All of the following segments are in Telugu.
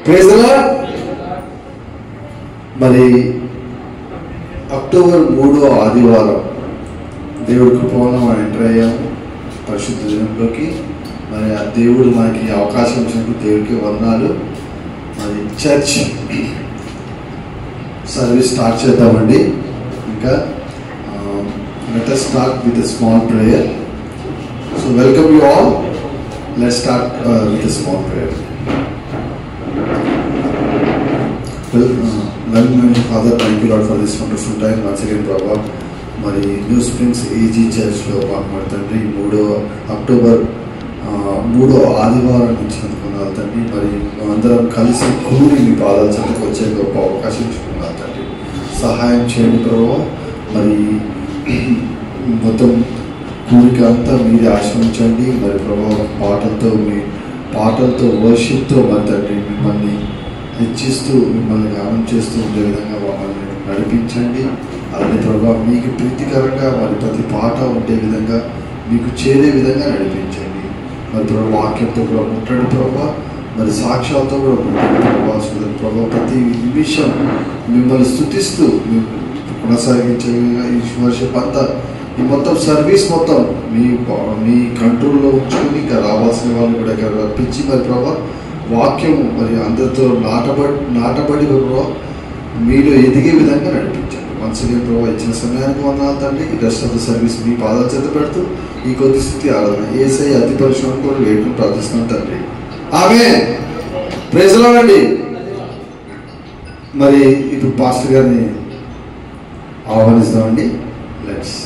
Praise the Lord. మరి అక్టోబర్ 3వ ఆదివారం దేవుడి కృపవల్ల మనం ఎంటర్ అయ్యాము పరిశుద్ధ దినంలోకి. మరి ఆ దేవుడు మనకి అవకాశం ఇచ్చినందుకు దేవుడికి వందనాలు. మరి చర్చ్ సర్వీస్ స్టార్ట్ చేద్దామండి. ఇంకా let us start with a small prayer. So welcome you all. Let's start with a small prayer. Loving Father, thank you Lord for this wonderful time. Once again Prabhu, మరి న్యూ స్ప్రింగ్స్ ఏజీ చర్చ్లో మాట్లాడుతండి అక్టోబర్ 3వ ఆదివారం ఇచ్చినందుకున్నారు తండ్రి. మరి అందరం కలిసి కూడి మీ పాదాల చెంతకు వచ్చే గొప్ప అవకాశం ఇచ్చుకున్నారు తండ్రి. సహాయం చేయండి ప్రభు. మరి మొత్తం కూడిక అంతా మీరే ఆశ్రయించండి. మరి ప్రభావ పాటలతో వర్షిప్తో మరి తండ్రి మిమ్మల్ని హెచ్చిస్తూ మిమ్మల్ని గానం చేస్తూ ఉండే విధంగా మమ్మల్ని నడిపించండి. అలాగే ప్రభావ మీకు ప్రీతికరంగా మరి ప్రతి పాట ఉండే విధంగా మీకు చేరే విధంగా నడిపించండి. మరి ప్రభావ వాక్యంతో కూడా ఉంటాడు ప్రభావ. మరి సాక్ష్యాలతో కూడా ఉంటాడు ప్రభావ. ప్రతి నిమిషం మిమ్మల్ని స్తుతిస్తూ కొనసాగించే ఈ వర్షిప్ అంతా ఈ మొత్తం సర్వీస్ మొత్తం మీ కంట్రోల్లో ఉంచుకొని ఇంకా రావాల్సిన వాళ్ళు కూడా ఇక్కడ రప్పించి మరి ప్రభావ వాక్యము మరి అందరితో నాటబడి ప్రభావ మీలో ఎదిగే విధంగా నడిపించండి. వన్స్ అగైన్ ప్రభావ ఇచ్చిన సమయానికి వందనాలు తండ్రి. రెస్ట్ ఆఫ్ ద సర్వీస్ మీ పాదాల చేత పెడుతూ ఈ కొద్ది స్థితి ఆరాధన యేసయ్య అతి పరిశ్రమను కూడా వేడుకుని ప్రార్థిస్తున్నాం తండ్రి. ఆమేన్. ప్రైజ్ ది లార్డ్ అండి. మరి ఇప్పుడు పాస్టర్ గారిని ఆహ్వానిస్తామండి. లెట్స్.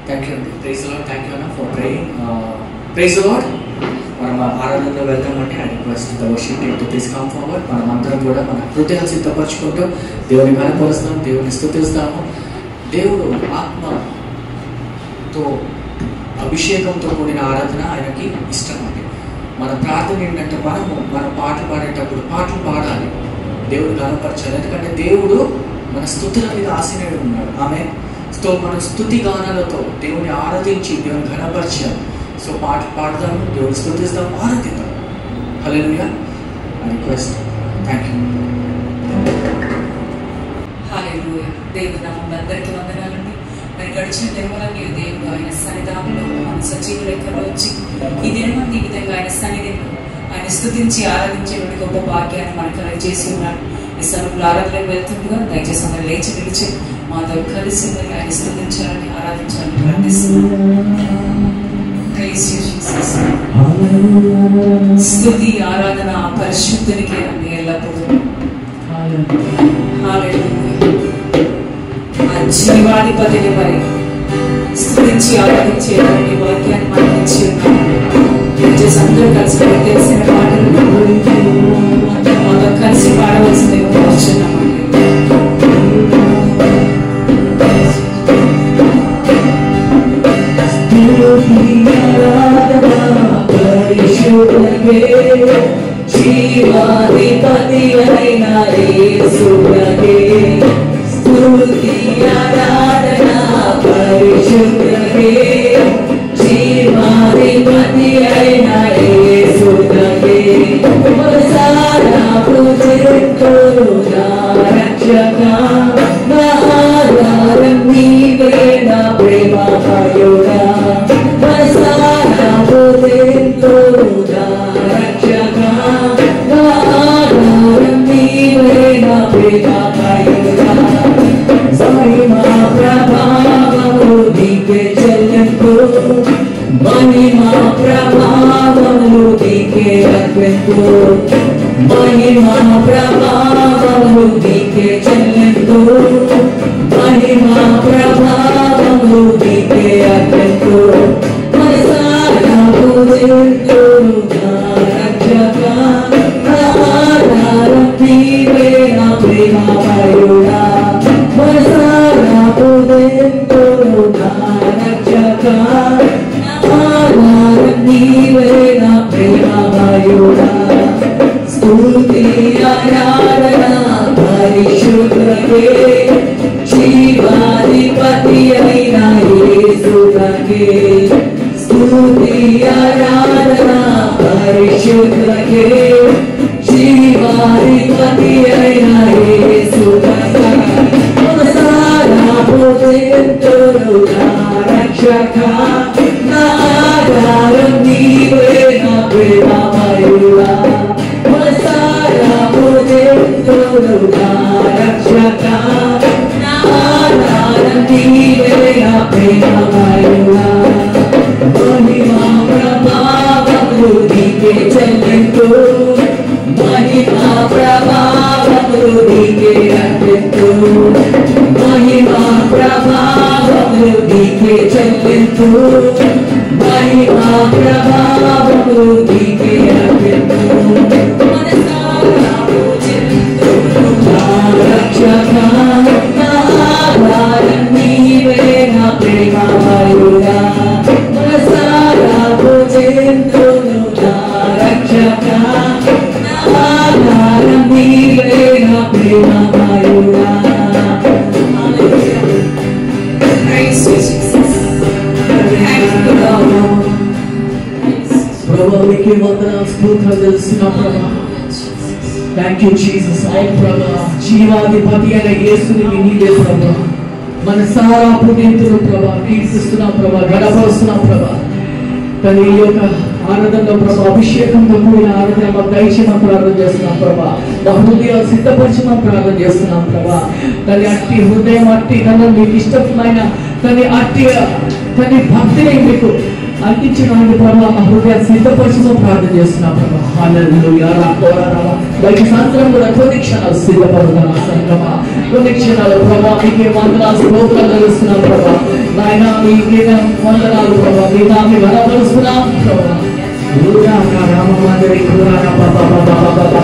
థ్యాంక్ యూ అండి. Praise the Lord. Thank you అన్న for praying. Praise the Lord. మనం ఆరాధనలో వెళ్తాం అంటే I request the worship team to please come forward. మనం అందరం కూడా మన హృదయాలు సిద్ధపరచుకుంటూ దేవుని కనపరుస్తాం, దేవుని స్తుతిస్తాము. దేవుడు ఆత్మతో అభిషేకంతో కూడిన ఆరాధన ఆయనకి ఇష్టం అండి. మన ప్రార్థన ఏంటంటే మన పాటలు పాడేటప్పుడు పాటలు పాడాలి, దేవుడు కనపరచాలి. ఎందుకంటే దేవుడు మన స్తుతుల మీద ఆశీనుడు ఉన్నాడు. ఆమె మన స్తుతి గానాలతో దేవుని ఆరాధించి దేవుని ఘనపరిచాం. సో పాటలు పాడదాము, దేవుని స్తుతిస్తాము, ఆరాధిద్దాం. హల్లెలూయా. I request. Thank you. హల్లెలూయా. దేవుని నామమున అందరికీ వందనాలండి. మరి గడిచిన దినములను మీరు దేవుడు ఆయన సన్నిధానంలో మన సజీవ లెక్కలో వచ్చి ఈ దినమంది ఈ విధంగా ఆయన సన్నిధిలో ఆయన స్తుతించి ఆరాధించేటువంటి గొప్ప భాగ్యాన్ని మనకు చేసి ఉన్నాడు. ఈ సమయంలో ఆరాధనకు వెళ్తుండగా దయచేసి అందరూ లేచి నిలిచి మాతో కలిసి ఆయన స్తుతించాలని ఆరాధించాలని ప్రార్థిస్తున్నాను. Praise you Jesus. స్తుతి ఆరాధన పరిశుద్ధునికే అన్ని ఎల్లప్పుడూ. హల్లెలూయా. ఆ జీవాధిపతిని మరి స్తుతించి ఆరాధించేటువంటి వాక్యాన్ని మనం ఇచ్చి ఉన్నాము. దయచేసి అందరూ కలిసి తెలిసిన పాటలు మాతో కలిసి పాడవలసింది కోరుచున్నామండి. జీవాధిపతి అయిన యేసుకే స్తుతి ఆరాధన పరిశుద్ధకే. జీవాధిపతి అయిన యేసుకే మనసారా పూజింతును నా రక్షక. నా ఆధారం నీవే నా ప్రేమమయుడా. మనసారా పూజింతును నా రక్షక. నా ఆధారం నీవే నా ప్రేమమయుడా. మహిమా ప్రభావము నీకే చెల్లింపు. మహిమా ప్రభావము నీకే అర్పింపు. మహిమా ప్రభావము నీకే చెల్లింపు. మహిమా ప్రభావము నీకే అర్పింపు. మనసారా పూజింతును నా రక్షక. నా ఆధారం నీవే నా ప్రేమమయుడా. మనసారా పూజింతును నా రక్షక. నా ఆధారం నీవే నా ప్రేమమయుడా. స్తుతి ఆరాధన పరిశుద్ధకే. జీవాధిపతి అయిన యేసుకే స్తుతి ఆరాధన పరిశుద్ధకే. అధిపతి అయిన యేసు మనసారా పూజింతును నా రక్షక నా ఆధారం నీవే నా ప్రేమమయుడా మనసారా పూజింతును నా రక్షక నా ఆధారం నీవే నా ప్రేమమయుడా మహిమా ప్రభావములు నీకే చెల్లించు మహిమా ప్రభావములు నీకే అర్పించు మహిమా ప్రభావములు నీకే చెల్లించు మహిమా ప్రభావములు నీకే అర్పించు మనసారా పూజింతును నా రక్షక నా ఆధారం నీవే నా ప్రేమమయుడా మనసారా పూజింతును నా రక్షక నా ఆధారం నీవే నా ప్రేమమయుడా ప్రభా మీకే వందనాలు స్తోత్రాలు తెలుస్తున్నాం ప్రభా థ్యాంక్ యూ జీసస్ అవును ప్రభా జీవాధిపతి అయిన యేసుని నీవే ప్రభా మనసారా పూజింతును ప్రభా కీర్తిస్తున్నాం ప్రభా గణపరుస్తున్నాం ప్రభా తల్లి ఈ యొక్క ఆరాధనలో ప్రభా అభిషేకంతో కూడిన ఆరాధన మాకు దయచేయమని ప్రార్థన చేస్తున్నాం ప్రభా మా హృదయాలు సిద్ధపరచమని ప్రార్థన చేస్తున్నాం ప్రభా తల్లి అట్టి హృదయం అట్టి నన్ను మీకు ఇష్టమైన తల్లి అట్టి తల్లి భక్తిని మీకు అందించడానికి ప్రభా మా హృదయాలు సిద్ధపరచమని ప్రార్థన చేస్తున్నాం ప్రభా హల్లెలూయా రాకోరారా బయట సాయంత్రం కూడా కొన్ని క్షణాలు సిద్ధపడుతున్నా సంగమా కొన్ని క్షణాలు ప్రభా మీకే వందనాలు స్తోత్రాలు తెలుస్తున్నాం ప్రభా నాయన మీకే వందనాలు ప్రభా మీ నామే బలపరుస్తున్నాం ప్రభా రామమందిరి కురాన బాబా బాబా బాబా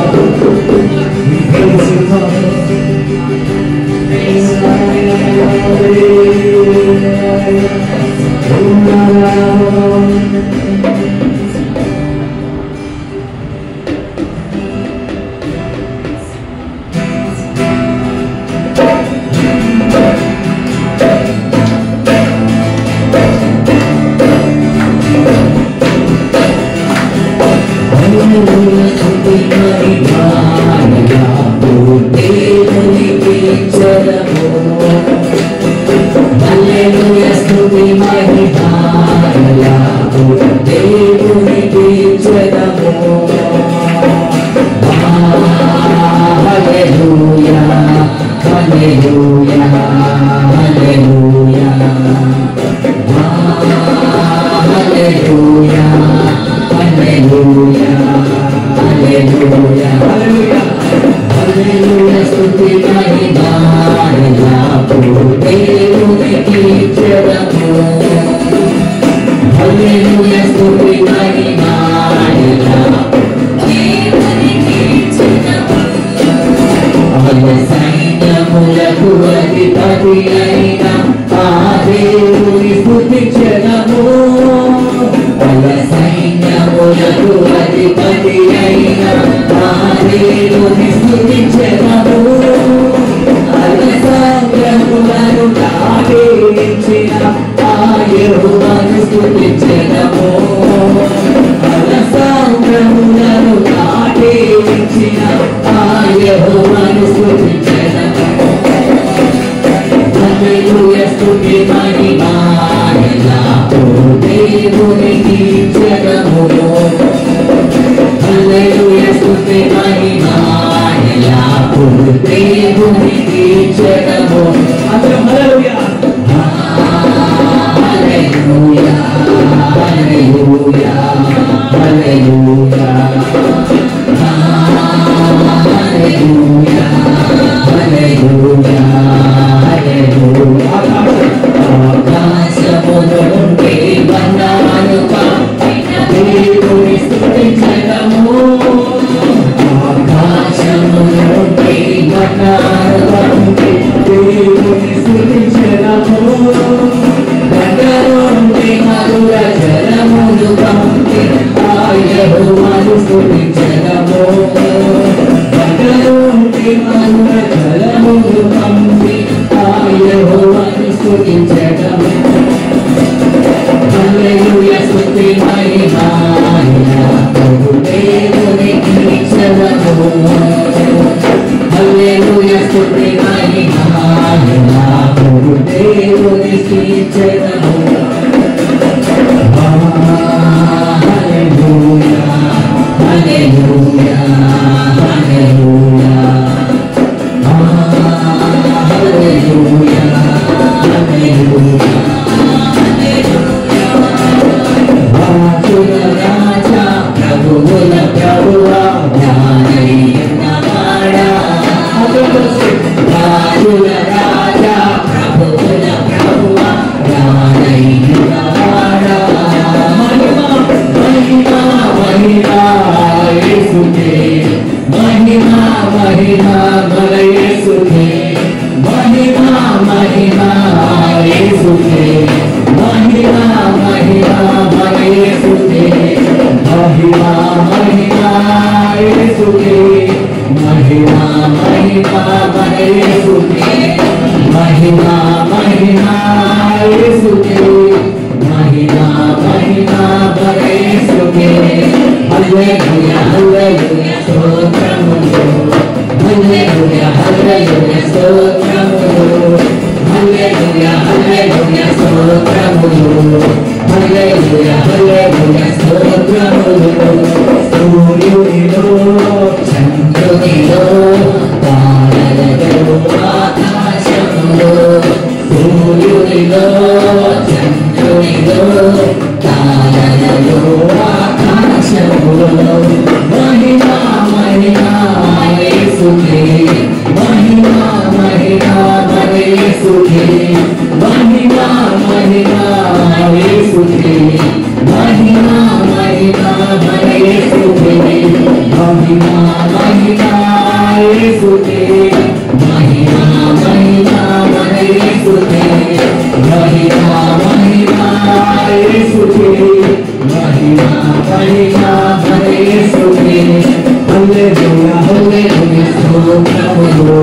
Hallelujah. మహిమా యేసుకే హల్లెలూయా హల్లెలూయా స్తోత్రములు హల్లెలూయా హల్లెలూయా స్తోత్రములు హల్లెలూయా హల్లెలూయా స్తోత్రములు హల్లెలూయా హల్లెలూయా స్తోత్రములు సూర్యునిలో చంద్రునిలో తారలలో ఆకాశములో సూర్యునిలో చంద్రునిలో తారలలో ఆకాశములో మహిమా మహిమా యేసుకే మహిమా మహిమా యేసుకే మహిమా మహిమా యేసుకే మహిమా మహిమా యేసుకే మహిమా మహిమా యేసుకే మహిమా మహిమా యేసుకే మహిమా మహిమా యేసుకే మహిమా మహిమా యేసుకే హల్లెలూయా హల్లెలూయా స్తోత్రములు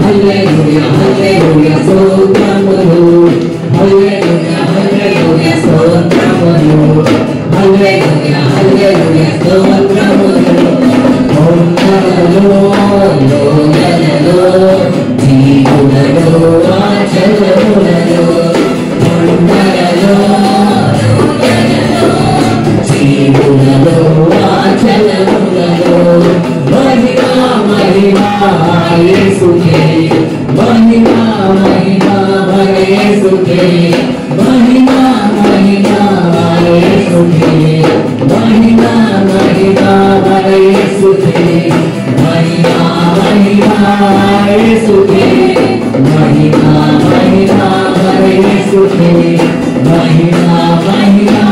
హల్లెలూయా హల్లెలూయా స్తోత్రములు హల్లెలూయా హల్లెలూయా స్తోత్రములు హల్లెలూయా హల్లెలూయా స్తోత్రములు కొండలలో లోయలలో జీవులలో ఆచరణలో కొండలలో లోయలలో జీవులలో ఆచరణలో మహిమా మహిమా యేసుకే మహిమా మహిమా యేసుకే మహిమా మహిమా యేసుకే మహిమా మహిమా యేసుకే మహిమా మహిమా యేసుకే మహిమా మహిమా యేసుకే మహిమా మహిమా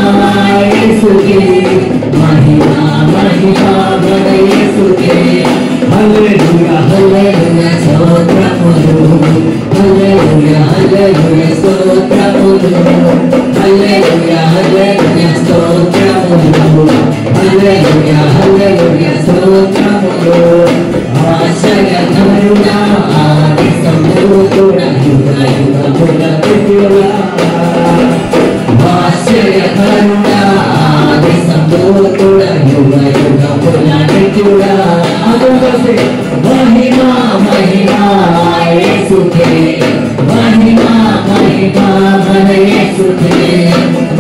యేసుకే మహిమా మహిమా యేసుకే హల్లెలూయా హల్లెలూయా స్తోత్రములు హల్లెలూయా హల్లెలూయా స్తోత్రములు హల్లెలూయా హల్లెలూయా స్తోత్రములు హల్లెలూయా హల్లెలూయా స్తోత్రములు ఆశ్చర్యకరుడా ఆది సంపూర్ణుడా యుగ యుగముల దివ్యుడా ఆశ్చర్యకరుడా ఆది సంపూర్ణుడా యుగ యుగముల దివ్యుడా మహిమా మహిమా యేసుకే మహిమా మహిమా యేసుకే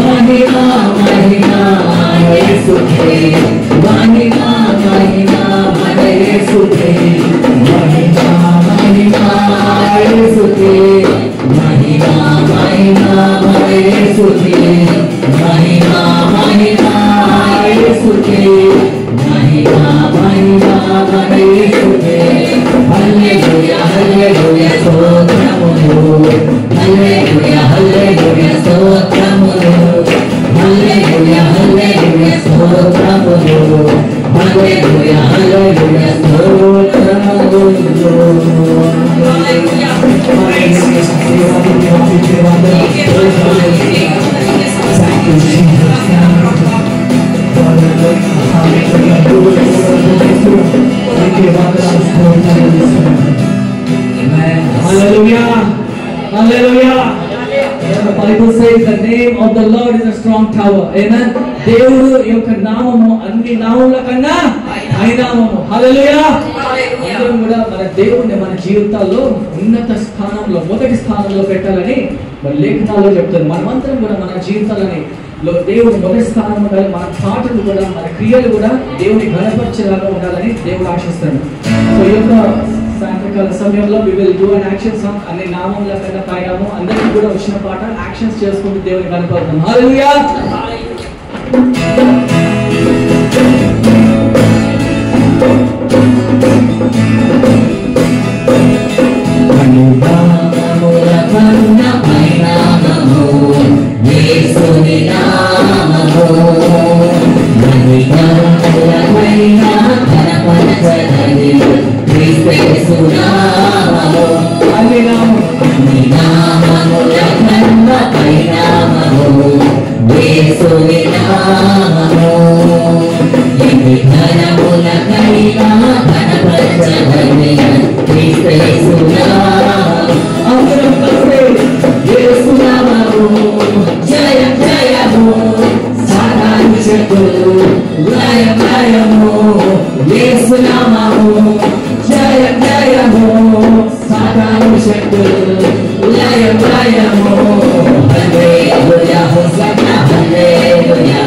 మహిమా మహిమా యేసుకే మహిమా మహిమా యేసుకే మహిమా మహిమా యేసుకే మహిమా మహిమా యేసుకే మహిమా మహిమా యేసుకే మహిమా మహిమా యేసుకే హల్లెలూయా హల్లెలూయా స్తోత్రములు హల్లెలూయా హల్లెలూయా స్తోత్రములు హల్లెలూయా హల్లెలూయా స్తోత్రములు హల్లెలూయా హల్లెలూయా స్తోత్రములు Hallelujah! Hallelujah! The Bible says the name of the Lord is a strong tower. Amen. దేవుడు యొక్క నామము అన్ని నామముల కన్నా ఐనామము. హల్లెలూయా! అందరం కూడా మన దేవుని మన జీవితాల్లో ఉన్నత స్థానంలో మొదటి స్థానంలో పెట్టాలని మన లేఖనాల్లో చెప్తుంది. మనమందరం కూడా మన జీవితాలని దేవుని మొదటి స్థానంలో ఉండాలి. మన పాటలు కూడా మన క్రియలు కూడా దేవుని ఘనపరిచేలాగా ఉండాలని దేవుడు ఆశిస్తాడు. సో ఈ యొక్క సాయంత్రకాల సమయంలో we will do an action song. అన్ని నామముల కన్నా పైనాము అందరికీ కూడా వచ్చిన పాట యాక్షన్స్ చేసుకుంటూ దేవుని కనపడతాం. హల్లెలూయా నామముల కన్నా పైనాము యేసుని నామము మహిమల పైనా కనపరచదలి క్రీస్తు నామము అన్ని నామముల కన్నా పైనాము యేసుని నామము యేసునామము జయం జయము సాతాను శక్తులు లయం లయము హల్లెలూయా హోసన్నా హల్లెలూయా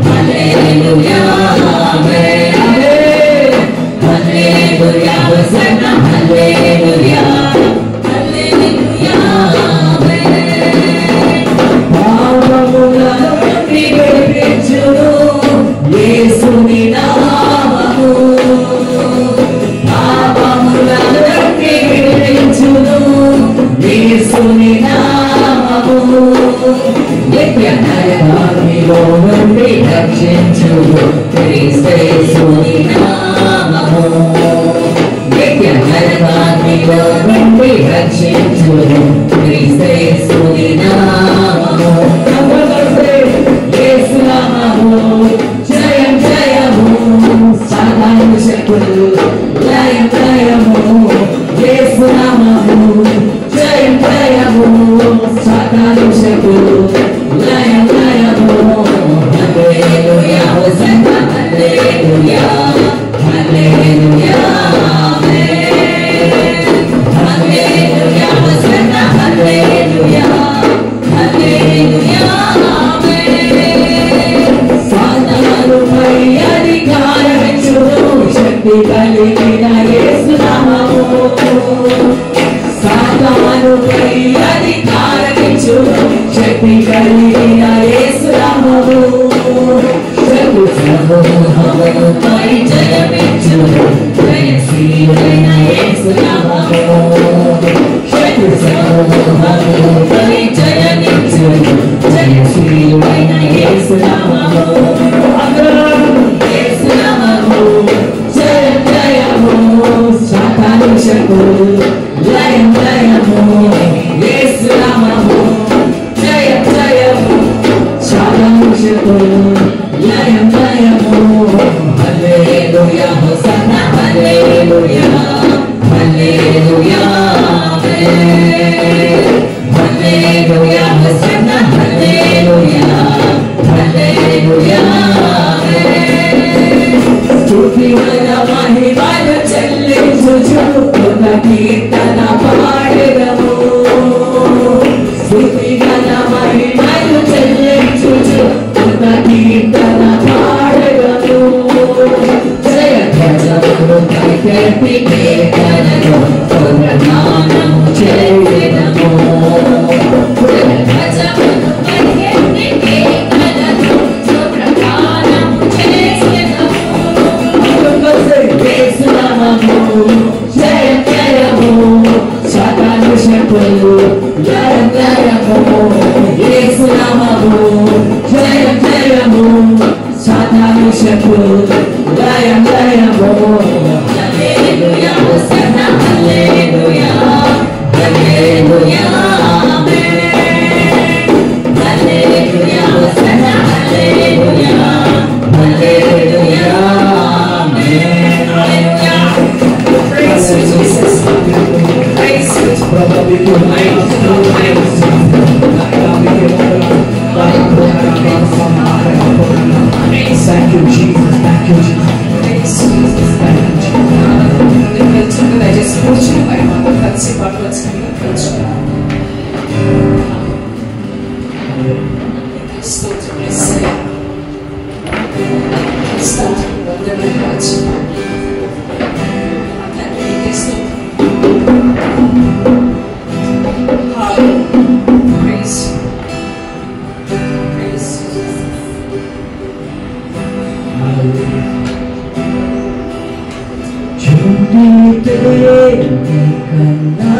హల్లెలూయా ఆమేన్ హల్లెలూయా హోసన్నా హల్లెలూయా హల్లెలూయా ఆమేన్ పాపములను విడిపించును యేసుని నామము పాపములను విడిపించును యేసుని నామము నిత్య నరకాగ్నిలో నుండి రక్షించును యేసుని నామము నిత్య నరకాగ్నిలో నుండి రక్షించును యేసుని నామము యేసునామము జయం జయము సాతాను శక్తులు లయం లయము యేసునామము జయం జయము సాతాను శక్తులు లయం లయము హల్లెలూయా హోసన్నా హల్లెలూయా హల్లెలూయా ఆమేన్ హల్లెలూయా హోసన్నా హల్లెలూయా హల్లెలూయా సాతానుపై అధికారమిచ్చును శక్తి కలిగిన యేసునామము సాతానుపై అధికారమిచ్చును శక్తి కలిగిన యేసునామము శత్రు సమూహముపై జయమిచ్చును జయశీలైన యేసునామము శత్రు సమూహముపై జయమిచ్చును జయశీలైన యేసునామము యేసునామము జయం జయము సాతాను శక్తులు లయం లయము యేసునామము జయం జయము సాతాను శక్తులు లయం లయము హల్లెలూయా హోసన్నా హల్లెలూయా హల్లెలూయా ఆమేన్ హల్లెలూయా హోసన్నా హల్లెలూయా హల్లెలూయా ఆమేన్ స్తుతివన మహిమలు చెల్లించుచు కృత కీర్తన పాడెదము స్తుతివన మహిమలు చెల్లించుచు కృత కీర్తన పాడెదము జయ ధ్వజములు కైకెత్తి కీర్తనలు ప్రధానము చేసెదము జయ ధ్వజములు కైకెత్తి కీర్తనలు ప్రధానము చేసెదము యేసునామము జయం జయము సాతాను శక్తులు లయం లయము యేసునామము జయం జయము సాతాను శక్తులు లయం లయము హల్లెలూయా హోసన్నా హల్లెలూయా హల్లెలూయా ఆమేన్ హల్లెలూయా హోసన్నా హల్లెలూయా హల్లెలూయా ఆమేన్ హల్లెలూయా praise you Jesus praise you brother we give thanks to thanks thank you Jesus thank you Jesus praise Jesus thank you Jesus దయచేసి కూర్చుని మరి మాతో కలిసి పాటవచ్చుకొని కలుసుకున్నాం స్తోత్రం యేసయ్యా స్తోత్రం వందనాలు రాజు తండ్రికి స్తోత్రం praise praise కన్నా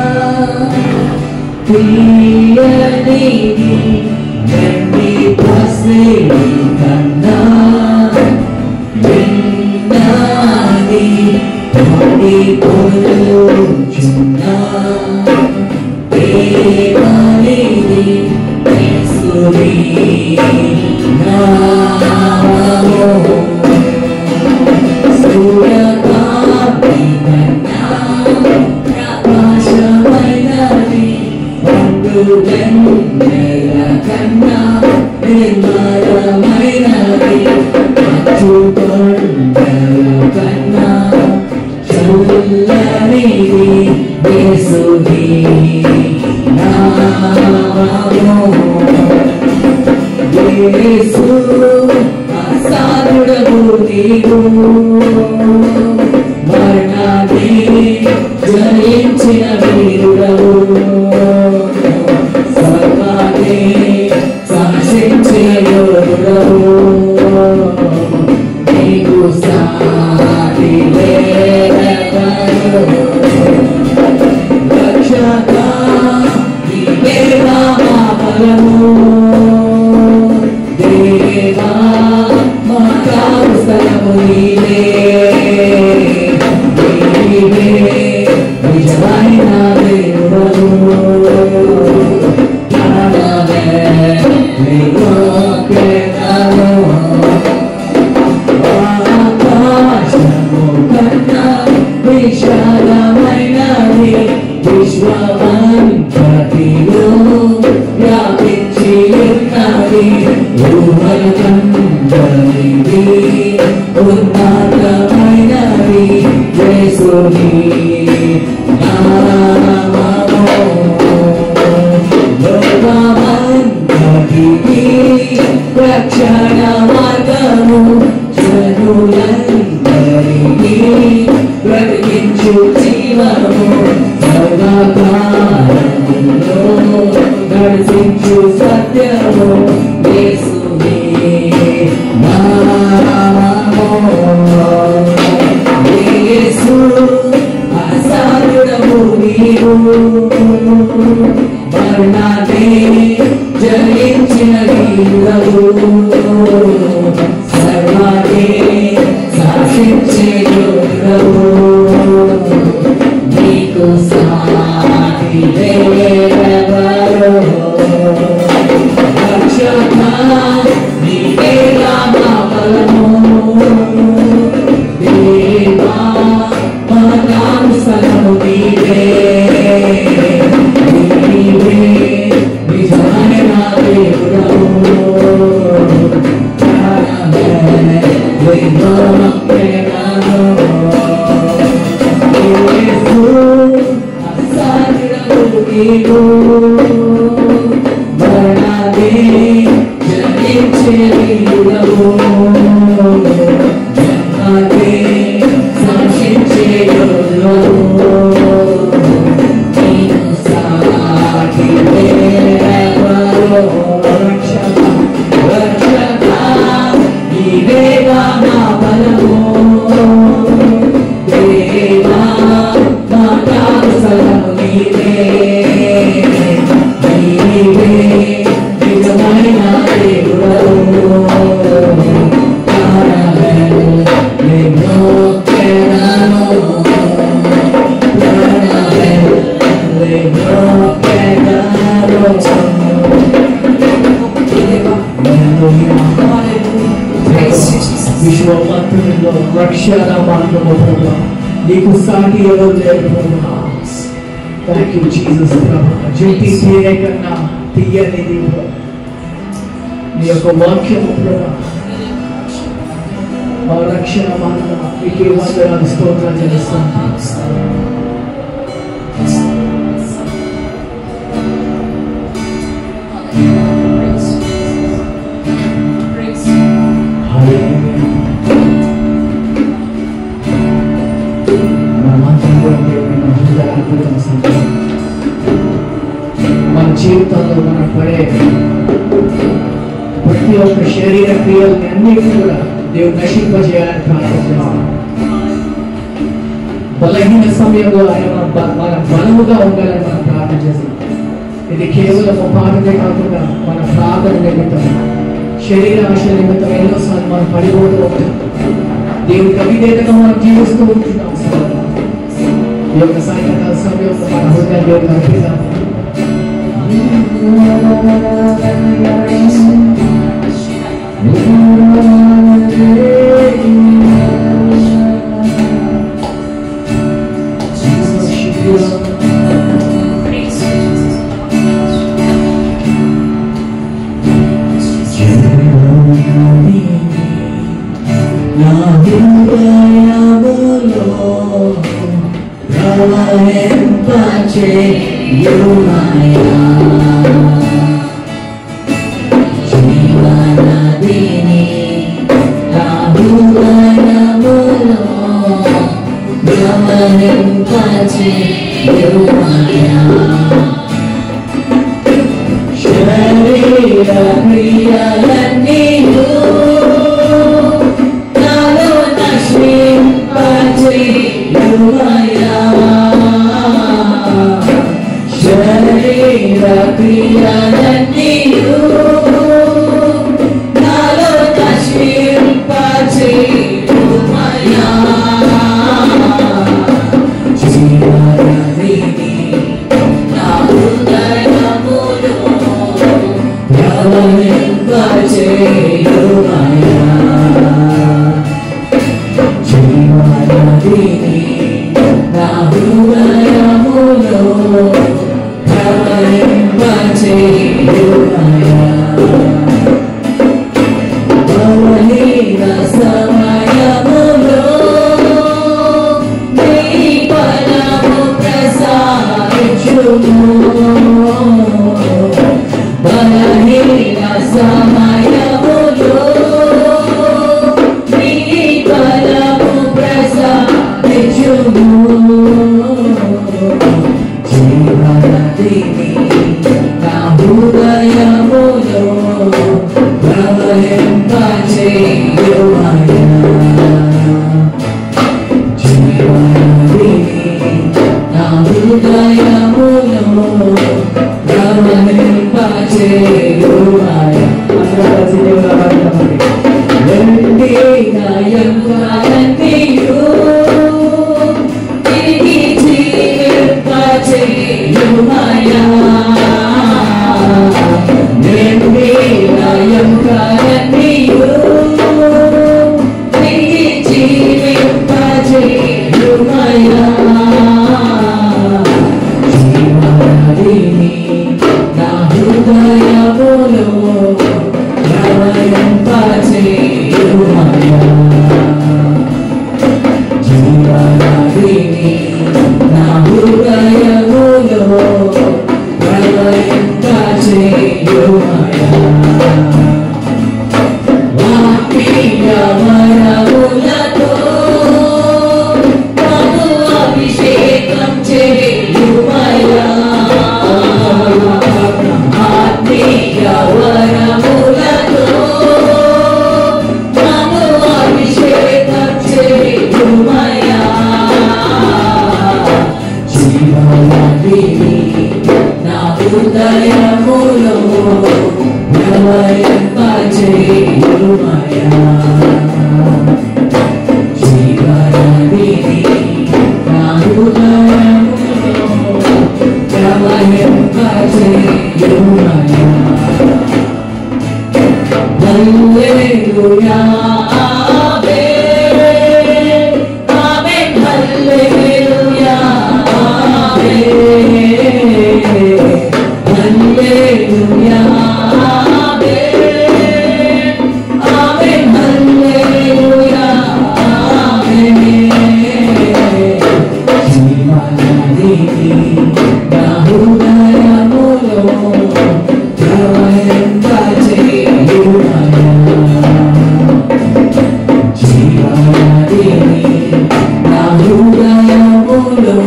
తీయని వెండి పసి కన్నా విన్నాని పడి కొలుచున్నా ప్రేమనిది యేసుని నామము సూర్యకాంతి కన్నా ప్రకాశమైనది వెన్నెల కన్నా నిర్మలమైనది అచ్చు కొండల కన్నా చల్లనిది యేసుని నామము. యేసు అసాధ్యుడవు నీవు, మరణాన్ని జయించిన వీరుడవు, సర్వాన్ని శాసించిన యోధుడవు, నీకు సాటి లేరెవరు. రక్షక నీవేగా మా బలము, దేవా మా కావలసము నీవే, నీవే నిజమైన దేవుడవు. విశాలమైనది విశ్వమంతటిలో వ్యాపించి ఉన్నది, ఊహకందరిది ఉన్నతమైనది యేసుని నామము. లోకమంతటికి రక్షణ మార్గము, జనులందరికీ బ్రతికించు జీవము, సదాకాలములో నడిపించు సత్యము యేసుని నామము. యేసు అసాధ్యుడవు నీవు, మరణాన్ని జయించిన వీరుడవు, సర్వాన్ని శాసించే యోధుడవు, నీకు సాటి లేరెవరు. రక్షక నీవేగా మా బలము, దేవా మా కావలసము నీవే, నీవే నిజమైన దేవుడవు. విశ్వమంతటిలో రక్షణ మార్గము ప్రభా, నీకు సాటి ఎవరు లేరు ప్రభా. థ్యాంక్ యూ జీసస్ ప్రభా. జ్యోతి తీరే కన్నా తీయనిది నీ యొక్క వాక్యము ప్రభా, మా రక్షణ మార్గం. మీకే వందనాలు స్తోత్రాలు చేస్తాం. మన జీవితంలో మనం పడే ప్రతి ఒక్క శరీర క్రియలని అన్నిటిని కూడా దేవుడు నశింపజేయాలని ప్రార్థిస్తున్నాం. బలహీన సమయంలో ఆయన మన బలముగా ఉండాలని మనం ప్రార్థన చేస్తున్నాం. ఇది కేవలం పాటనే కాకుండా మన ప్రార్థన నిమిత్తం, శరీర ఆశ నిమిత్తం ఎన్నోసార్లు మనం పడిపోతూ ఉంటాం. దేవుడికి అవిధేయతగా మనం జీవిస్తూ ఉంటున్నాం. ఈ యొక్క సాయంకాల సమయంలో మన హృదయాన్ని దేవుడికి అర్పిద్దాం. నా హృదయ ప్రవహింపచేయుమయ్యా జీవనదిని నా హృదయములో ప్రవహింపచేయుమయ్యా శరీర క్రియలన్నీయు నాలో నశింపచేయుమయ్యా శరీర క్రియలన్నీయు నాలో నశింపచేయుమయ్యా జీవనదిని నా హృదయములో ప్రవహింపచేయుమయ్యా జీవనదిని నా హృదయములో ప్రవహింపచేయుమయ్యా బలహీన సమయములో నీ బలము ప్రసాదించుము బలహీన సమయములో నీ బలము ప్రసాదించుము జీవనదిని నా హృదయములో ప్రవహింపచేయుమయ్యా జీవనదిని నా హృదయములో ప్రవహింపచేయుమయ్యా వెండి నయములన్నీయు తిరిగి జీవింపచేయుమయ్యా వెండి నయములన్నీయు తిరిగి జీవింపచేయుమయ్యా జీవనదిని నా హృదయములో ప్రవహింపచేయుమయ్యా జీవనదిని నా హృదయములో ప్రవహింపచేయుమయ్యా వాక్య వరములతో నన్ను అభిషేకం చేయుమయ్యా ఆత్మీయ వరములతో నన్ను అభిషేకం చేయుమయ్యా జీవనదిని నా హృదయములో ప్రవహింపచేయుమయ్యా జీవనదిని నా హృదయములో ప్రవహింపచేయుమయ్యా హల్లెలూయా ఆమేన్ ఆమేన్ హల్లెలూయా ఆమేన్ హల్లెలూయా ఆమేన్ ఆమేన్ హల్లెలూయా ఆమేన్ జీవనదిని నా హృదయములో ప్రవహింపచేయుమయ్యా జీవనదిని నా హృదయములో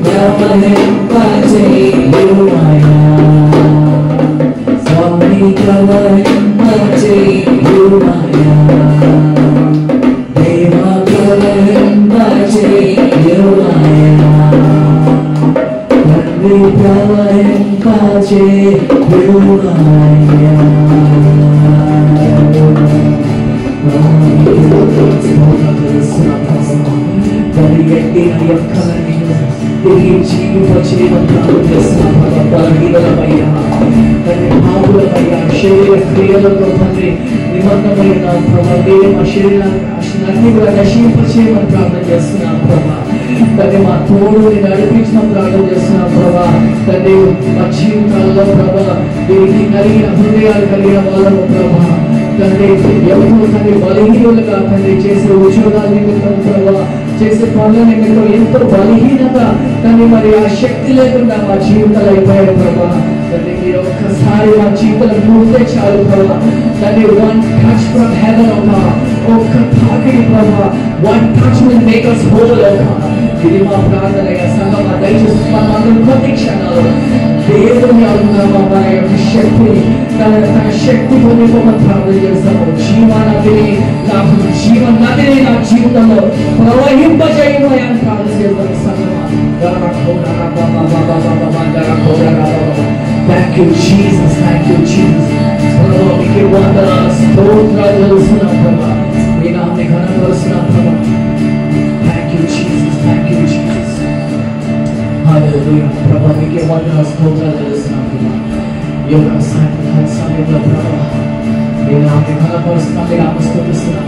ప్రవహింపచేయుమయ్యా స్వామి ప్రవహింపచేయుమయ్యా దేవ ప్రవహింపచేయుమయ్యా తండ్రి ప్రవహింపచేయుమయ్యా పరిగెత్తి నా యొక్క తిరిగి జీవింపచేయమని చేస్తున్నాను బలహీనమయ్యా తండ్రి భావులమయ్యా శరీర క్రియలతో తండ్రి నిమగ్నమైన ప్రభావ మా శరీరాన్ని కూడా నశింపచేయమని ప్రార్థన చేస్తున్నాను ప్రభా తండ్రి మా తోడుని నడిపించిన ప్రార్థన చేస్తున్నాం ప్రభా తండ్రి మా జీవితాల్లో ప్రభా వీరికి కలిగిన హృదయాలు కలిగిన వాళ్ళము ప్రభా తండ్రి ఎవరు తండ్రి బలహీనులుగా తండ్రి చేసే ఉద్యోగాల నిమిత్తం ప్రభా చేసే పనుల నిమిత్తం ఎంతో బలహీనత కానీ మరి ఆ శక్తి లేకుండా మా జీవితాలు అయిపోయాయి ప్రభా. తండ్రి మీరు ఒక్కసారి మా జీవితాలు ముడితే చాలు ప్రభా. తండ్రి వన్ టచ్ ఫ్రమ్ హెవెన్ ఒక్క తాకిడి ప్రభా. One touch will make us whole ఇది మా ప్రార్థన. సంఘం దయచేసి మనం కొద్ది క్షణాలు దేవుని అడుగుదామా మన యొక్క శక్తిని తన శక్తి పొందుకోమని ప్రార్థన చేస్తాము. జీవనదిని నాకు జీవనదిని నా జీవితంలో ప్రవహింపజేయమని అని ప్రార్థన చేస్తాము. సంఘమా thank you Jesus, thank you Jesus. ప్రభా మీకు వందనాలు స్తోత్రాలు తెలుస్తున్నాం ప్రభా. మీ నామని ఘనపరుస్తున్నాం ప్రభా. Thank you Jesus, thank you Jesus. హల్లెలూయా ప్రభా మీకు వందనాలు స్తోత్రాలు తెలుస్తున్నాం ప్రభా. ఈ యొక్క సమయంలో ప్రభా మీ నామని ఘనపరుస్తున్నాం, మీ నామని స్తుతిస్తున్నాం.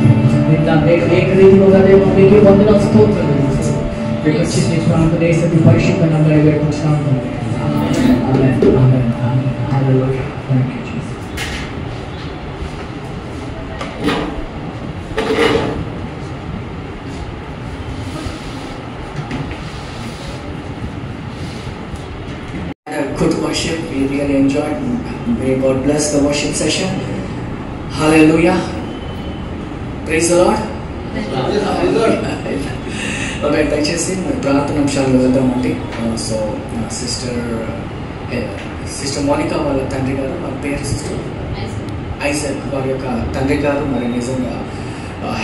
నేను ఏకరీతిగా దేవా మీకు వందనాలు స్తోత్రాలు తెలుస్తున్నాం. మీకు వచ్చింది ప్రార్థన చేసి పరిశుద్ధ నామములో వేడుకుంటున్నాము. ఆమేన్ ఆమేన్ ఆమేన్. హల్లెలూయా. Thank you Jesus. Good worship, we really enjoyed. May God bless the worship session. Hallelujah. Praise the Lord. Okay, దయచేసి మరి ప్రార్థన అంశాలు వెళ్దామండి. సో సిస్టర్ మోనికా వాళ్ళ తండ్రి గారు, వాళ్ళ పేరు సిస్టర్ ఐజాక్, వారి యొక్క తండ్రి గారు మరి నిజంగా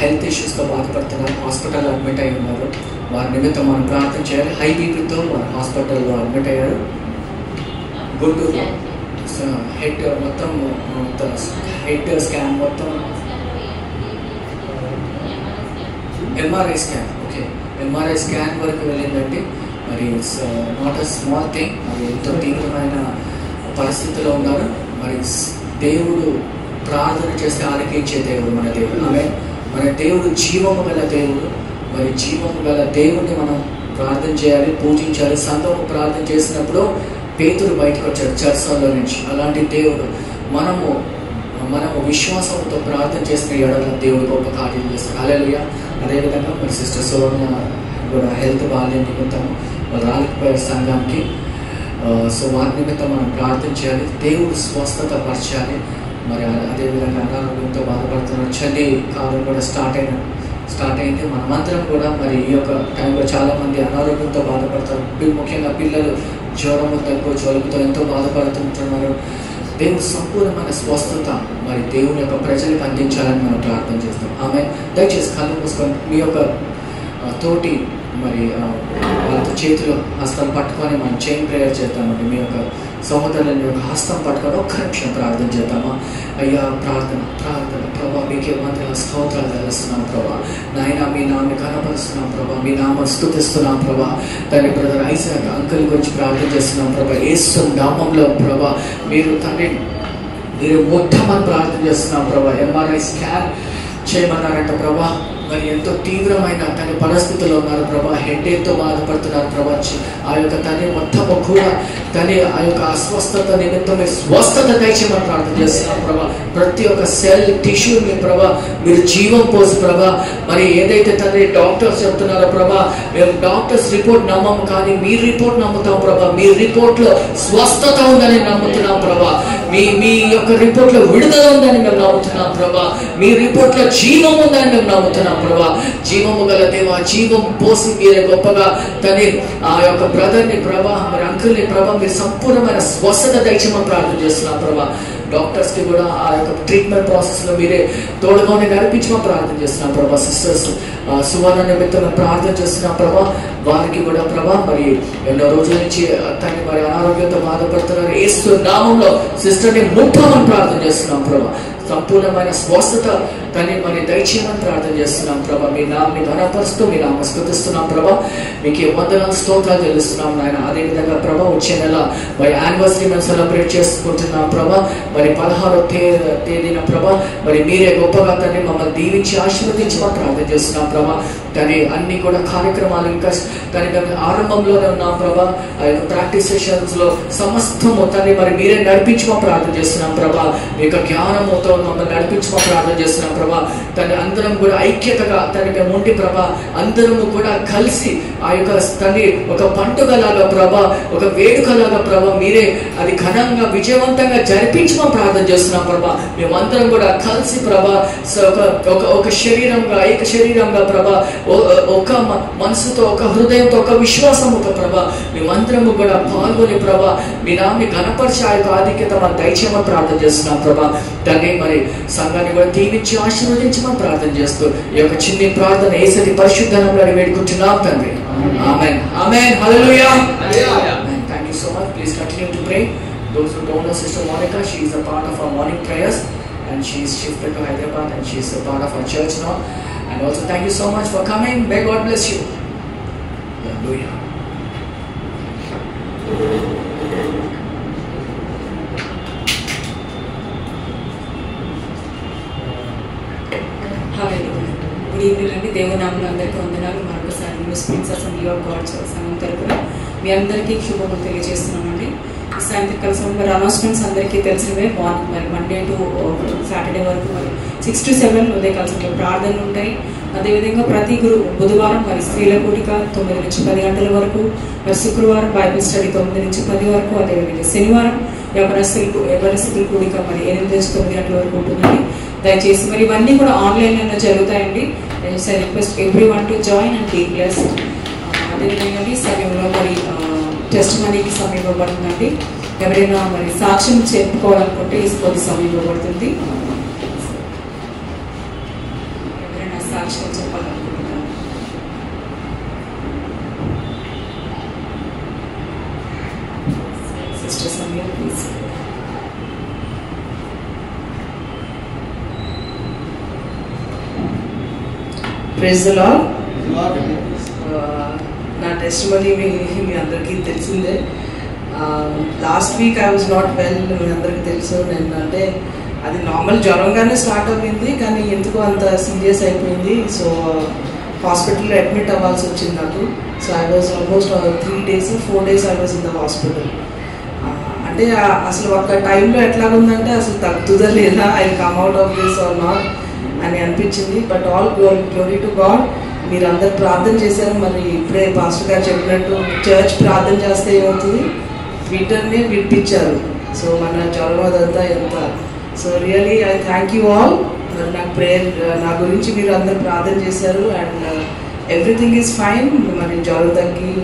హెల్త్ ఇష్యూస్తో బాధపడుతున్నారు. హాస్పిటల్లో అడ్మిట్ అయి ఉన్నారు. వారి నిమిత్తం మనం ప్రార్థన చేయాలి. హై బీపీతో వారు హాస్పిటల్లో అడ్మిట్ అయ్యారు. గుంటూరు హెడ్ మొత్తం హెడ్ స్కాన్ మొత్తం MRI scan, okay MRI scan వరకు వెళ్ళిందండి. మరి it's not a small thing. మరి ఎంతో తీవ్రమైన పరిస్థితిలో ఉన్నారు. మరి దేవుడు ప్రార్థన చేస్తే ఆలకించే దేవుడు మన దేవుడు. మన దేవుడు జీవము గల దేవుడు. మరి జీవము గల దేవుడిని మనం ప్రార్థన చేయాలి, పూజించాలి. సంఘము ప్రార్థన చేసినప్పుడు పేతురు బయటకు వచ్చాడు చర్చల్లో నుంచి. అలాంటి దేవుడు మనము విశ్వాసంతో ప్రార్థన చేసిన ఎడల దేవుడు గొప్ప కార్యం చేస్తారు. హల్లెలూయా. అదేవిధంగా మరి సిస్టర్ సోనియా కూడా హెల్త్ బాగాలేని నిమిత్తం వాళ్ళు రాలేకపోయారు సంఘానికి. సో వారి నిమిత్తం మనం ప్రార్థన చేయాలి, దేవుడు స్వస్థత పరచాలి. మరి అదేవిధంగా అనారోగ్యంతో బాధపడుతున్న చలి కాలం కూడా స్టార్ట్ అయింది. మనమందరం కూడా మరి ఈ యొక్క టైంలో చాలామంది అనారోగ్యంతో బాధపడతారు. ముఖ్యంగా పిల్లలు జ్వరము దగ్గు జలుబుతో ఎంతో బాధపడుతుంటున్నారు. దేవుడు సంపూర్ణమైన స్వస్థత మరి దేవుని యొక్క ప్రజలకు అందించాలని మనం ప్రార్థన చేస్తాం. ఆమె దయచేసి కళ్ళు మూసుకొని మీ యొక్క తోటి మరి వాళ్ళతో చేతిలో హస్తం పట్టుకొని మనం చైన్ ప్రేయర్ చేద్దామండి. మీ యొక్క సహోదరులని యొక్క హస్తం పట్టుకొని ఒక్క నిమిషం ప్రార్థన చేద్దామా? అయ్యా ప్రార్థన ప్రభా మీకే వందనాలు స్తోత్రాలు తెలుస్తున్నాం ప్రభా. నాయన మీ నామని కనపరుస్తున్నాం ప్రభా, మీ నామని స్తుతిస్తున్నాం ప్రభా. తండ్రి బ్రదర్ ఐజాక్ అంకుల్ గురించి ప్రార్థన చేస్తున్నాం ప్రభా. యేసు నామంలో ప్రభా మీరు తండ్రి మీరు మొట్టమని ప్రార్థన చేస్తున్నాం ప్రభా. ఎంఆర్ఐ స్కాన్ చేయమన్నారంట ప్రభా. మరి ఎంతో తీవ్రమైన తన పరిస్థితుల్లో ఉన్నారు ప్రభా. హెడ్ఏక్తో బాధపడుతున్నారు ప్రభా. ఆ యొక్క తల్లి మొత్తము కూడా తల్లి ఆ యొక్క అస్వస్థత నిమిత్తం స్వస్థత దయచేయమని ప్రార్థన చేస్తున్నాం ప్రభా. ప్రతి ఒక్క సెల్ టిష్యూని ప్రభా మీరు జీవం పోసి ప్రభా. మరి ఏదైతే తండ్రి డాక్టర్స్ చెప్తున్నారో ప్రభా, మేము డాక్టర్స్ రిపోర్ట్ నమ్మము కానీ మీ రిపోర్ట్ నమ్ముతాం ప్రభా. మీ రిపోర్ట్లో స్వస్థత ఉందని నమ్ముతున్నాం ప్రభా. మీ యొక్క రిపోర్ట్లో విడుదల ఉందని మేము నమ్ముతున్నాం ప్రభా. మీ రిపోర్ట్లో జీవం ఉందని మేము నమ్ముతున్నాం ప్రభా. జీవము గల దేవా, జీవం పోసి మీరే గొప్పగా తని ఆ యొక్క బ్రదర్ని ప్రభా, మరి అంకుల్ని ప్రభా మీరు సంపూర్ణమైన స్వస్థత దయచేయమని ప్రార్థన చేస్తున్నాం ప్రభా. డాక్టర్స్ కి కూడా ఆ యొక్క ట్రీట్మెంట్ ప్రాసెస్ లో మీరే తోడుగానే నడిపించమని ప్రార్థన చేస్తున్నాం ప్రభా. సిస్టర్స్ సువర్ణ నిమిత్తం ప్రార్థన చేస్తున్నాం ప్రభా. వారికి కూడా ప్రభా మరి ఎన్నో రోజుల నుంచి తను మరి అనారోగ్యంతో బాధపడుతున్నారు. యేసు నామంలో సిస్టర్ని ముట్టమని ప్రార్థన చేస్తున్నాం ప్రభా. సంపూర్ణమైన స్వస్థత తని మరి దయచేయమని ప్రార్థన చేస్తున్నాం ప్రభా. మీ నామని ఘనపరుస్తూ మీ నామ స్తుతిస్తున్నాం ప్రభా. మీకు వందనాలు స్తోత్రాలు చెల్లిస్తున్నాం నాయన. అదేవిధంగా ప్రభా వచ్చే నెల మరి యానివర్సరీ మేము సెలబ్రేట్ చేసుకుంటున్నాం ప్రభా. మరి 16వ తేదీన ప్రభా మరి మీరే గొప్పగా తన్ని మమ్మల్ని దీవించి ఆశీర్వదించమని ప్రార్థన చేస్తున్నాం ప్రభా. కానీ అన్ని కూడా కార్యక్రమాలు ఇంకా కానీ ఆరంభంలోనే ఉన్నాం ప్రభా. ఆ యొక్క ప్రాక్టీస్ సెషన్స్ లో సమస్తము తన్ని మరి మీరే నడిపించమని ప్రార్థన చేస్తున్నాం ప్రభా. మీ యొక్క జ్ఞానముతో మమ్మల్ని నడిపించుకో ప్రార్థన చేస్తున్నాం ప్రభా. తండ్రి అందరం కూడా ఐక్యతగా తండ్రి ఉండి ప్రభా, అందరము కూడా కలిసి ఆ యొక్క తండ్రి ఒక పండుగలాగా ప్రభా, ఒక వేడుకలాగా ప్రభా, మీరే అది ఘనంగా విజయవంతంగా జరిపించమని ప్రార్థన చేస్తున్నాం ప్రభా. మేమందరం కూడా కలిసి ప్రభా ఒక శరీరంగా ఏక శరీరంగా ప్రభా, ఒక మనసుతో ఒక హృదయంతో ఒక విశ్వాసముతో ప్రభా మేమందరము కూడా పాల్గొని ప్రభా మీ నామని ఘనపరిచి ఆ యొక్క ఆధిక్యత మాకు దయచేయమని ప్రార్థన చేస్తున్నాం ప్రభా. తండ్రి మరి సంఘాన్ని కూడా దీవించి ఆశీర్వదించమని ప్రార్థన చేస్తూ ఈ యొక్క చిన్ని ప్రార్థన యేసరి పరిశుద్ధ నామములో వేడుకుంటున్నాం తండ్రి. ఆమేన్ ఆమేన్ హల్లెలూయా. Thank you so much. Please continue to pray. Those who don't know Sister Monica, she is a part of our morning prayers and she is shifted to Hyderabad and she is a part of our church now. And also thank you so much for coming. May God bless you. Hallelujah. Good evening అండి. దేవుని నామములో అందరికీ వందనాలు. మరొకసారి news prince assembly of God సంఘం తరపున మీ అందరికీ శుభములు తెలియజేస్తున్నామండి. ఈ సాయంత్రకాల సమయం మరి అనౌన్స్మెంట్స్ అందరికీ తెలిసినవే. మార్నింగ్ మరి మండే టు సాటర్డే వరకు మరి 6 to 7 ఉదయకాల సమయంలో ప్రార్థనలు ఉంటాయి. అదేవిధంగా ప్రతి బుధవారం మరి స్త్రీల కూడిక 9 నుంచి 10 గంటల వరకు, మరి శుక్రవారం బైబిల్ స్టడీ 9 నుంచి 10 వరకు, అదేవిధంగా శనివారం యవనస్తుల కూడిక మరి 8 నుంచి 9 గంటల వరకు ఉంటుందండి. దయచేసి మరి ఇవన్నీ కూడా ఆన్లైన్లో జరుగుతాయండి. I request everyone to join and be blessed. అదేవిధంగా ఈ సమయంలో మరి టెస్ట్ మనీకి సమయం ఇవ్వబడుతుందండి. ఎవరైనా మరి సాక్ష్యం చెప్పుకోవాలనుకుంటే ఈ కొద్ది సమయం ఇవ్వబడుతుంది. ఎవరైనా సాక్ష్యం చెప్పాలనుకుంటున్నారు? సిస్టర్ సమయం ప్లీజ్. Praise the Lord. నా టెస్టిమనీ మీ అందరికీ తెలిసిందే. Last week I was not well, మీ అందరికీ తెలుసు. నేను అంటే అది నార్మల్ జ్వరంగానే స్టార్ట్ అయింది, కానీ ఎందుకు అంత సీరియస్ అయిపోయింది. సో హాస్పిటల్లో అడ్మిట్ అవ్వాల్సి వచ్చింది నాకు. So I was almost 3 days 4 days I was in the hospital. అంటే అసలు ఒక టైంలో ఎట్లాగుందంటే అసలు తగ్గుతుందా లేదా, I come out of this or not అని అనిపించింది. But all glory to God. మీరు అందరు ప్రార్థన చేశారు. మరి ఇప్పుడే పాస్టర్ గారు చెప్పినట్టు చర్చ్ ప్రార్థన చేస్తే ఏమవుతుంది, ట్విట్టర్నే వినిపించారు. సో మన జ్వరం అదంతా ఎంత. So really I thank you all. మరి నాకు ప్రేయర్ నా గురించి మీరు అందరు ప్రార్థన చేశారు అండ్ ఎవ్రీథింగ్ ఈజ్ ఫైన్. మరి జ్వరం తగ్గి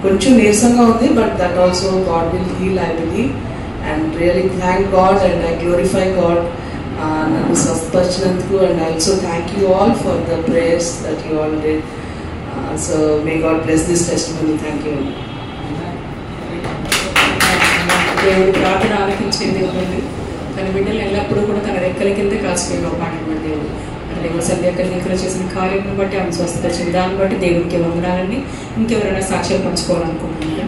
కొంచెం నీరసంగా ఉంది, but that also God will heal I believe. And really thank God and I glorify God నన్ను స్వస్థపరిచినందుకు. And I also thank you all for the prayers that you all did. So may God bless this testimony. Thank you. దేవుడు ప్రార్థన ఆలకించే దేవుడు. తన బిడ్డలు ఎల్లప్పుడూ కూడా తన రెక్కల కింద కాచిపోయి కాపాడిన దేవుడు. దేవుడు సంధ్యాకర్ణికలు చేసిన కార్యం బట్టి ఆమె స్వస్థపరిచిన దాన్ని బట్టి దేవునికి వందనాలండి. ఇంకెవరైనా సాక్ష్యాలు పంచుకోవాలనుకుంటున్నారా?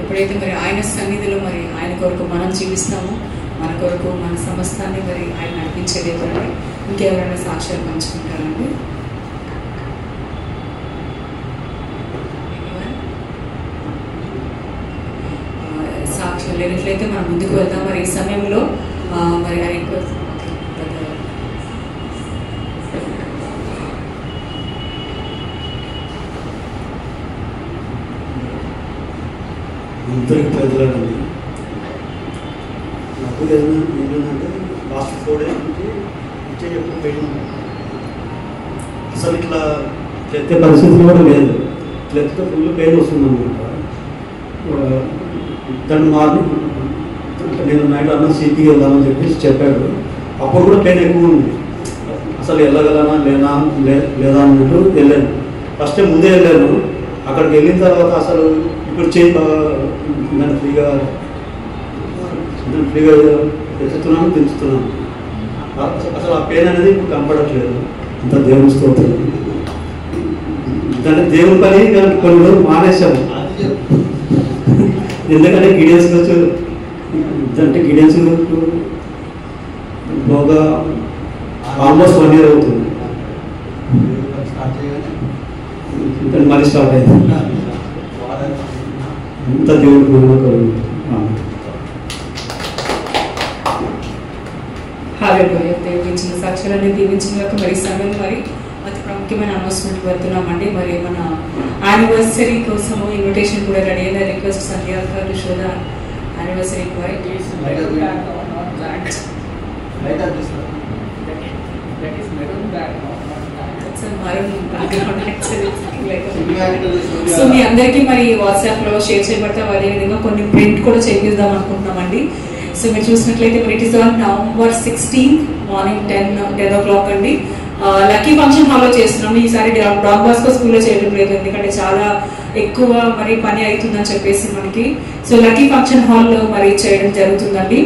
ఎప్పుడైతే మరి ఆయన సన్నిధిలో మరి ఆయన కొరకు మనం జీవిస్తామో, మన కొరకు మన సమస్తాన్ని మరి ఆయన నడిపించే దేవుడు. ఇంకెవరైనా సాక్ష్యాలు పంచుకుంటారండి? సాక్ష్యం లేనట్లయితే మనం ముందుకు వెళ్దాం. మరి ఈ సమయంలో మరి అందరికి పెద్దలండి. నాకు ఏంటంటే లాస్ట్ 4 days నుంచి ఇచ్చే ఎప్పుడు పెయిన్ అసలు ఇట్లా ఎత్తే పరిస్థితి కూడా లేదు. ఇట్లా ఎత్తే ఫుల్ పెయిన్ వస్తుంది అనమాట. దాన్ని మార్నింగ్ నేను నైట్ అన్న సిటీకి వెళ్దామని చెప్పేసి చెప్పాడు. అప్పుడు కూడా పెయిన్ ఎక్కువ ఉంది. అసలు వెళ్ళగలనా లేదా అన్నట్టు వెళ్ళాను. ఫస్ట్ టైం ముందే వెళ్ళాను. అక్కడికి వెళ్ళిన తర్వాత అసలు ఇప్పుడు దాన్ని ఫ్రీగా ఎత్తుతున్నాను, పెంచుతున్నాను. అసలు ఆ పెయిన్ అనేది ఇప్పుడు కనపడట్లేదు. అంత దేవుని స్తోత్రం. దాన్ని దేవుని పని కొన్ని రోజులు మానేశాము. ఎందుకంటే గిడియన్స్ వచ్చి అంటే గిడియన్స్ బాగా ఆల్మోస్ట్ 1 year అవుతుంది. మళ్ళీ స్టార్ట్ అయింది. ఇంత దేవుడి కృప కలుగుతుంది. హల్లెలూయా. దేవుడు ఇచ్చిన సాక్ష్యాన్ని దీవించిన మరి సమయం మరి అతి ప్రాముఖ్యమైన అనౌన్స్మెంట్ వెళ్తున్నామండి. మరి మన యానివర్సరీ కోసము ఇన్విటేషన్ కూడా రెడీ అయిన రిక్వెస్ట్ సంధ్యా గారు శోధ యానివర్సరీ సో మీ అందరికీ మరి వాట్సాప్ లో షేర్ చేయబడతాం. అదేవిధంగా కొన్ని ప్రింట్ కూడా చేపిద్దాం అనుకుంటున్నామండి. సో మీరు చూసినట్లయితే మరి it is on November 16 morning 10 o'clock అండి. లక్కీ ఫంక్షన్ హాల్లో చేస్తున్నాము. ఈసారి డాన్ బాస్కో స్కూల్లో చేయడం లేదు, ఎందుకంటే చాలా ఎక్కువ మరి పని అవుతుందని చెప్పేసి మనకి. సో లక్కీ ఫంక్షన్ హాల్లో మరి చేయడం జరుగుతుందండి.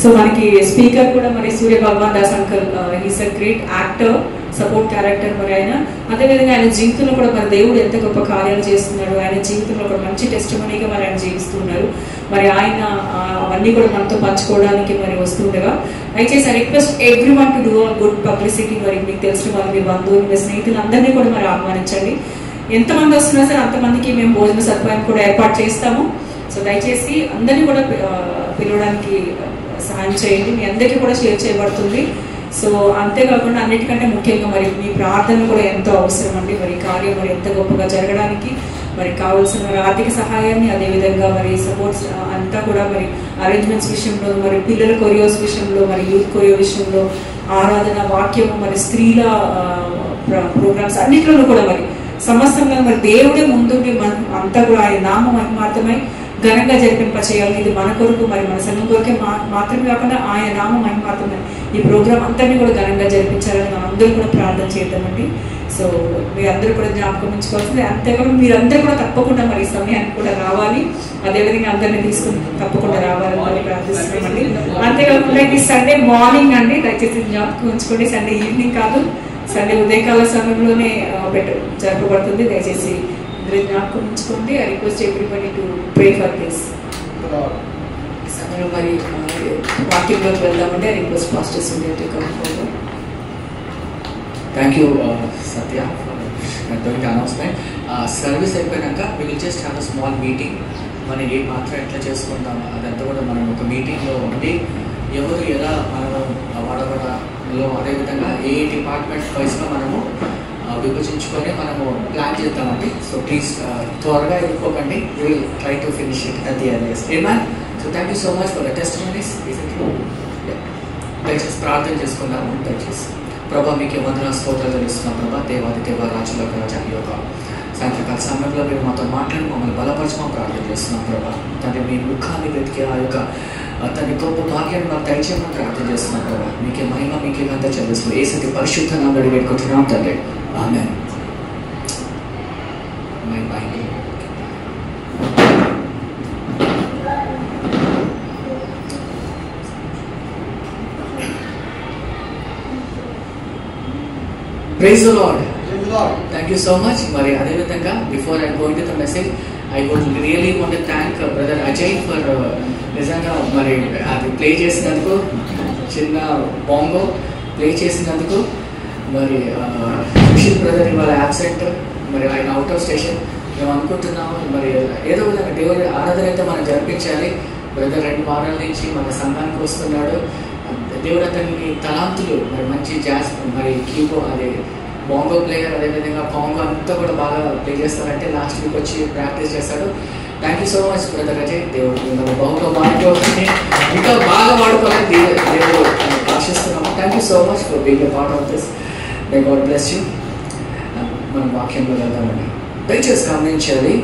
సో మనకి స్పీకర్ కూడా మరి Surya Bhagavan Das uncle, he's a great actor, support character మరి ఆయన. అదేవిధంగా ఆయన జీవితంలో కూడా మరి దేవుడు ఎంత గొప్ప కార్యాలు చేస్తున్నాడు, ఆయన జీవితంలో ఒక మంచి టెస్టిమనీగా మరి ఆయన జీవిస్తున్నారు. మరి ఆయన అవన్నీ కూడా మనతో పంచుకోవడానికి మరి వస్తుండగా దయచేసి I request everyone to do a good publicity. మరి మీకు తెలిసిన వాళ్ళు, మీ బంధువులు, మీ స్నేహితులు అందరినీ కూడా మరి ఆహ్వానించండి. ఎంతమంది వస్తున్నా సరే అంతమందికి మేము భోజన సదుపాయం కూడా ఏర్పాటు చేస్తాము. సో దయచేసి అందరినీ కూడా పిలవడానికి సహాయం చేయండి. మీ అందరికీ కూడా షేర్ చేయబడుతుంది. సో అంతేకాకుండా అన్నిటికంటే ముఖ్యంగా మరి మీ ప్రార్థన కూడా ఎంతో అవసరం అండి. మరి కార్యం మరి ఎంత గొప్పగా జరగడానికి మరి కావాల్సిన మరి ఆర్థిక సహాయాన్ని, అదేవిధంగా మరి సపోర్ట్స్ అంతా కూడా మరి అరేంజ్మెంట్స్ విషయంలో, మరి పిల్లల కొరియోస్ విషయంలో, మరి యూత్ కొరియో విషయంలో, ఆరాధన, వాక్యం, మరి స్త్రీల ప్రోగ్రామ్స్ అన్నింటిలో కూడా మరి సమస్తంగా మరి దేవుడే ముందుండి అంతా కూడా ఆయన నామ మహిమార్థమై ఘనంగా జరిపింప చేయాలి. ఇది మన కొరకు మరి మన సంఘం కొరకే మాత్రమే కాకుండా ఆయన నామ మహిమార్థమై ఈ ప్రోగ్రామ్ అంతని కూడా ఘనంగా జరిపించాలని మనం అందరూ కూడా ప్రార్థన చేద్దామండి. సో మీరందరూ కూడా జ్ఞాపకం ఉంచుకోవాల్సింది. అంతేకాకుండా మీరందరూ కూడా తప్పకుండా మరి సమయానికి కూడా రావాలి. అదేవిధంగా అందరినీ తీసుకుని తప్పకుండా రావాలని ప్రార్థిస్తున్నామండి. అంతేకాకుండా ఇది సండే మార్నింగ్ అండి, దయచేసి జ్ఞాపకం ఉంచుకోండి. సండే ఈవినింగ్ కాదు, సండే ఉదయకాల సమయంలోనే జరపబడుతుంది. దయచేసి జ్ఞాపకం ఉంచుకోండి. I request everybody to pray for this. సమయంలో మరి వాక్యంలోకి వెళ్దామంటే I request pastor Surya to come forward. Thank you Satya for announcement. Service అయిపోయినాక we will just have a small meeting. మనం ఏ పాత్ర ఎట్లా చేసుకుంటాం అదంతా కూడా మనం ఒక మీటింగ్లో ఉండి ఎవరు ఎలా మనము వాడబడలో, అదేవిధంగా ఏ డిపార్ట్మెంట్ వైజ్గా మనము విభజించుకొని మనము ప్లాన్ చేద్దామండి. సో ప్లీజ్ త్వరగా వెళ్ళిపోకండి. You will try to finish it at the earliest. ఏమన్? So thank you so much for the testimonies. దయచేసి ప్రార్థన చేసుకుందాము. దయచేసి ప్రభా మీకే వందన స్తోత్రాలు తెలుస్తున్నాం. ప్రభా దేవాది దేవ రాజుల రాజా ఈ యొక్క సాయంత్రకాల సమయంలో మీరు మాతో మాట్లాడి మమ్మల్ని బలపరచమని ప్రార్థన చేస్తున్నాం. ప్రభా తండ్రి మీ ముఖాన్ని వెతికి ఆ యొక్క తన గొప్ప భాగ్యాన్ని మాకు దయచేయమని ప్రార్థన చేస్తున్నాం. ప్రభా మీకే మహిమ, మీకే గంత చెల్లిస్తూ ఏసతి పరిశుద్ధ నామములో వేడుకుంటున్నాం తండ్రి. ఆమేన్. Praise the Lord. Thank you so much. మరి అదేవిధంగా before I going to the message I would really want to thank brother Ajay for నిజంగా మరి అది ప్లే చేసినందుకు, చిన్న బాంగో ప్లే చేసినందుకు. మరి సుశీల్ బ్రదర్ ఇవాళ యాబ్సెంట్, మరి ఆయన అవుట్ ఆఫ్ స్టేషన్. మేము అనుకుంటున్నాము మరి ఏదో విధంగా దేవుడి ఆరాధన అయితే మనం జరిపించాలి. బ్రదర్ 2 వారాల నుంచి మన సంఘానికి వస్తున్నాడు. దేవుడు అతనికి తలాంతులు, మరి మంచి జాస్, మరి కీబోర్డ్, అదే బాంగో ప్లేయర్, అదేవిధంగా కాంగో అంతా కూడా బాగా ప్లే చేస్తారంటే లాస్ట్ వీక్ వచ్చి ప్రాక్టీస్ చేస్తాడు. Thank you so much brother Ajay. దేవుడు మిమ్మల్ని బహుగా వాడుకోవాలని, ఇంకా బాగా వాడుకోవాలని దేవుడు ఆశిస్తున్నాము. Thank you so much for being a part of this. May God bless you. మనం వాక్యంలో వెళ్దామండి. దయచేసి గమనించాలి,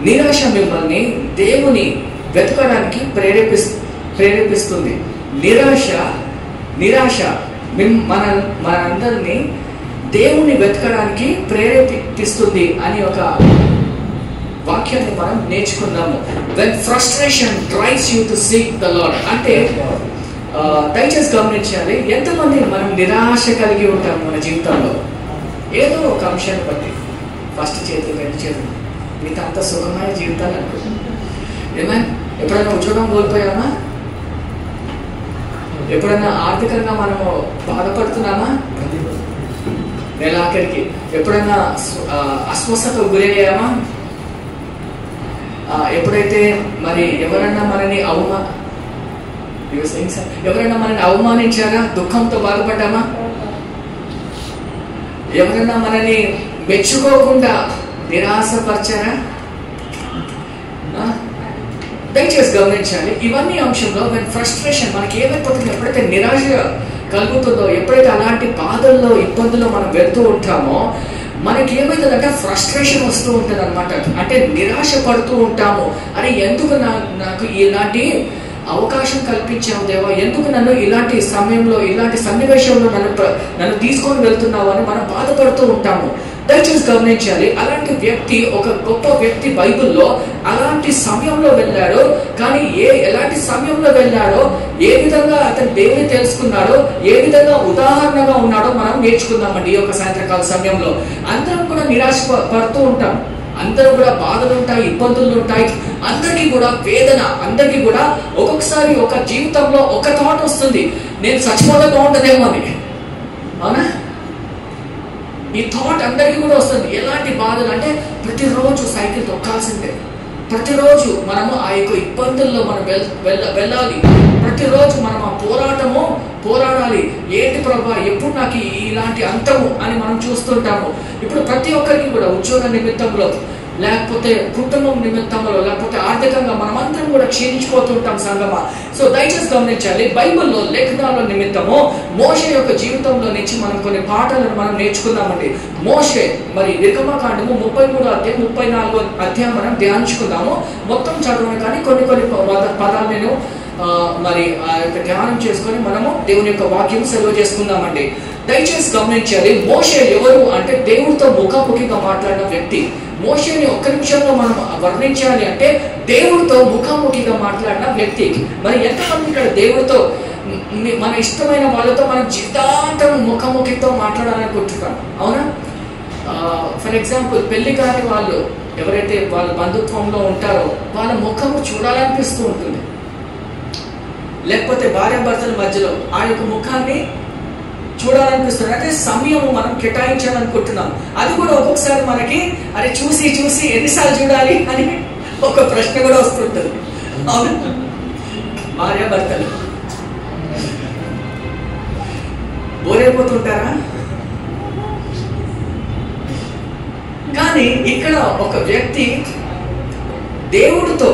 నిరాశ మిమ్మల్ని దేవుని వెతకడానికి ప్రేరేపిస్తుంది. నిరాశ మనందరినీ దేవుని వెతకడానికి ప్రేరేపిస్తుంది అని ఒక వాక్యాన్ని మనం నేర్చుకున్నాము. when frustration drives you to seek the Lord అంటే దయచేసి గమనించాలి, ఎంతమంది మనం నిరాశ కలిగి ఉంటాం మన జీవితంలో ఏదో ఒక అంశాన్ని బట్టి. ఫస్ట్ చేతులు, 2 చేతులు, మిగతా అంత సుఖమైన జీవితాలు అనుకుంటున్నాం. ఏమైనా ఎప్పుడైనా ఉద్యోగం కోల్పోయామా? ఎప్పుడైనా ఆర్థికంగా మనము బాధపడుతున్నామా? నెలాఖరికి ఎప్పుడైనా అస్వస్థతకు గురయ్యామా? ఎప్పుడైతే మరి ఎవరన్నా మనని అవమానించారా, దుఃఖంతో బాధపడ్డామా? ఎవరన్నా మనని మెచ్చుకోకుండా నిరాశపరిచారా? దయచేసి గమనించాలి. ఇవన్నీ అంశంలో ఫ్రస్ట్రేషన్ మనకి ఏమైపోతుంది, ఎప్పుడైతే నిరాశ కలుగుతుందో, ఎప్పుడైతే అలాంటి బాధల్లో ఇబ్బందుల్లో మనం వెళ్తూ ఉంటామో మనకి ఏమైతుందంటే ఫ్రస్ట్రేషన్ వస్తూ ఉంటుంది అనమాట. అంటే నిరాశ పడుతూ ఉంటాము. అరే ఎందుకు నాకు ఇలాంటి అవకాశం కల్పించావు దేవా, ఎందుకు నన్ను ఇలాంటి సమయంలో ఇలాంటి సన్నివేశంలో నన్ను తీసుకొని వెళ్తున్నావు అని మనం బాధపడుతూ ఉంటాము. దయచేసి గమనించాలి. అలాంటి వ్యక్తి, ఒక గొప్ప వ్యక్తి బైబిల్లో అలాంటి సమయంలో వెళ్ళాడో, కానీ ఎలాంటి సమయంలో వెళ్ళాడో, ఏ విధంగా అతను దేవుని తెలుసుకున్నాడో, ఏ విధంగా ఉదాహరణగా ఉన్నాడో మనం నేర్చుకుందామండి. ఈ యొక్క సాయంత్రకాల సమయంలో అందరం కూడా నిరాశ పడుతూ ఉంటాం, అందరూ కూడా బాధలు ఉంటాయి, ఇబ్బందులు ఉంటాయి, అందరికీ కూడా వేదన, అందరికీ కూడా ఒక్కొక్కసారి ఒక జీవితంలో ఒక థాట్ వస్తుంది, నేను చచ్చిపోతే బాగుంటుందేమో అని. అవునా? ఈ థాట్ అందరికీ కూడా వస్తుంది. ఎలాంటి బాధలు అంటే ప్రతిరోజు సైకిల్ తొక్కాల్సిందే, ప్రతిరోజు మనము ఆ యొక్క ఇబ్బందుల్లో మనం వెళ్ళాలి, ప్రతిరోజు మనం ఆ పోరాడాలి. ఏంటి ప్రభా, ఎప్పుడు నాకు ఇలాంటి అంతము అని మనం చూస్తుంటాము. ఇప్పుడు ప్రతి ఒక్కరికి కూడా ఉద్యోగ నిమిత్తంలో, లేకపోతే కుటుంబం నిమిత్తంలో, లేకపోతే ఆర్థికంగా మనమందరం కూడా క్షీణించిపోతుంటాం సంగమా. సో దయచేసి గమనించాలి. బైబిల్లో లేఖనాల నిమిత్తము మోషే యొక్క జీవితంలో నుంచి మనం కొన్ని పాఠాలను మనం నేర్చుకుందామండి. మోషే మరి నిర్గమకాండము 33 అధ్యాయం 34 అధ్యాయం మనం ధ్యానించుకుందాము. మొత్తం చదవను కానీ కొన్ని పదాలు నేను మరి ఆ యొక్క ధ్యానం చేసుకొని మనము దేవుని యొక్క వాక్యం సెలవు చేసుకుందామండి. దయచేసి గమనించాలి. మోషే ఎవరు అంటే దేవుడితో ముఖాముఖిగా మాట్లాడిన వ్యక్తి. మోషేని ఒక్క నిమిషంలో మనం వర్ణించాలి అంటే దేవుడితో ముఖాముఖిగా మాట్లాడిన వ్యక్తి. మరి ఎంతమంది ఇక్కడ దేవుడితో మన ఇష్టమైన వాళ్ళతో మనం జీవితాంతం ముఖాముఖితో మాట్లాడాలనుకుంటున్నాం? అవునా? ఫర్ ఎగ్జాంపుల్ పెళ్లి కాని వాళ్ళు ఎవరైతే వాళ్ళ బంధుత్వంలో ఉంటారో వాళ్ళ ముఖము చూడాలనిపిస్తూ ఉంటుంది. లేకపోతే భార్యాభర్తల మధ్యలో ఆ యొక్క ముఖాన్ని చూడాలనిపిస్తుంది. అంటే సమయం మనం కేటాయించాలనుకుంటున్నాం. అది కూడా ఒక్కొక్కసారి మనకి అరే చూసి ఎన్నిసార్లు చూడాలి అని ఒక ప్రశ్న కూడా వస్తుంటుంది. అవును, భార్యాభర్తలు బోరైపోతుంటారా? కానీ ఇక్కడ ఒక వ్యక్తి దేవుడితో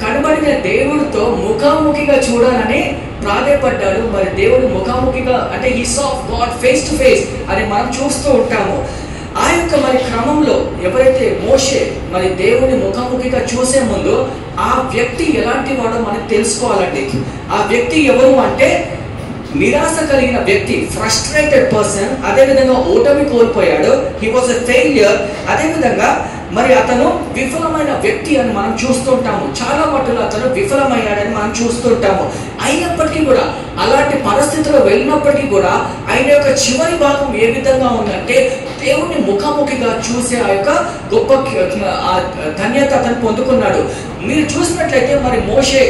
కనబడిన దేవుడితో ముఖాముఖిగా చూడాలని ప్రాధేయపడ్డాడు. మరి దేవుడు ముఖాముఖిగా అంటే ఈ సా గాడ్ ఫేస్ టు ఫేస్ అని మనం చూస్తూ ఉంటాము. ఆ యొక్క మరి క్రమంలో ఎవరైతే మోషే మరి దేవుని ముఖాముఖిగా చూసే ముందు ఆ వ్యక్తి ఎలాంటి వాడో మనకు తెలుసుకోవాలండి. ఆ వ్యక్తి ఎవరు అంటే నిరాశ కలిగిన వ్యక్తి, ఫ్రస్ట్రేటెడ్ పర్సన్. అదేవిధంగా ఓటమి కోల్పోయాడు, హీ వాజ్ ఎ ఫెయిల్యూర్. అదేవిధంగా మరి అతను విఫలమైన వ్యక్తి అని మనం చూస్తుంటాము. చాలా మట్టులో అతను విఫలమయ్యాడని మనం చూస్తుంటాము. అయినప్పటికీ కూడా అలాంటి పరిస్థితిలో వెళ్ళినప్పటికీ కూడా ఆయన యొక్క చివరి భాగం ఏ విధంగా ఉందంటే దేవుణ్ణి ముఖాముఖిగా చూసే ఆ యొక్క గొప్ప ధన్యత అతను పొందుకున్నాడు. మీరు చూసినట్లయితే మరి మోషే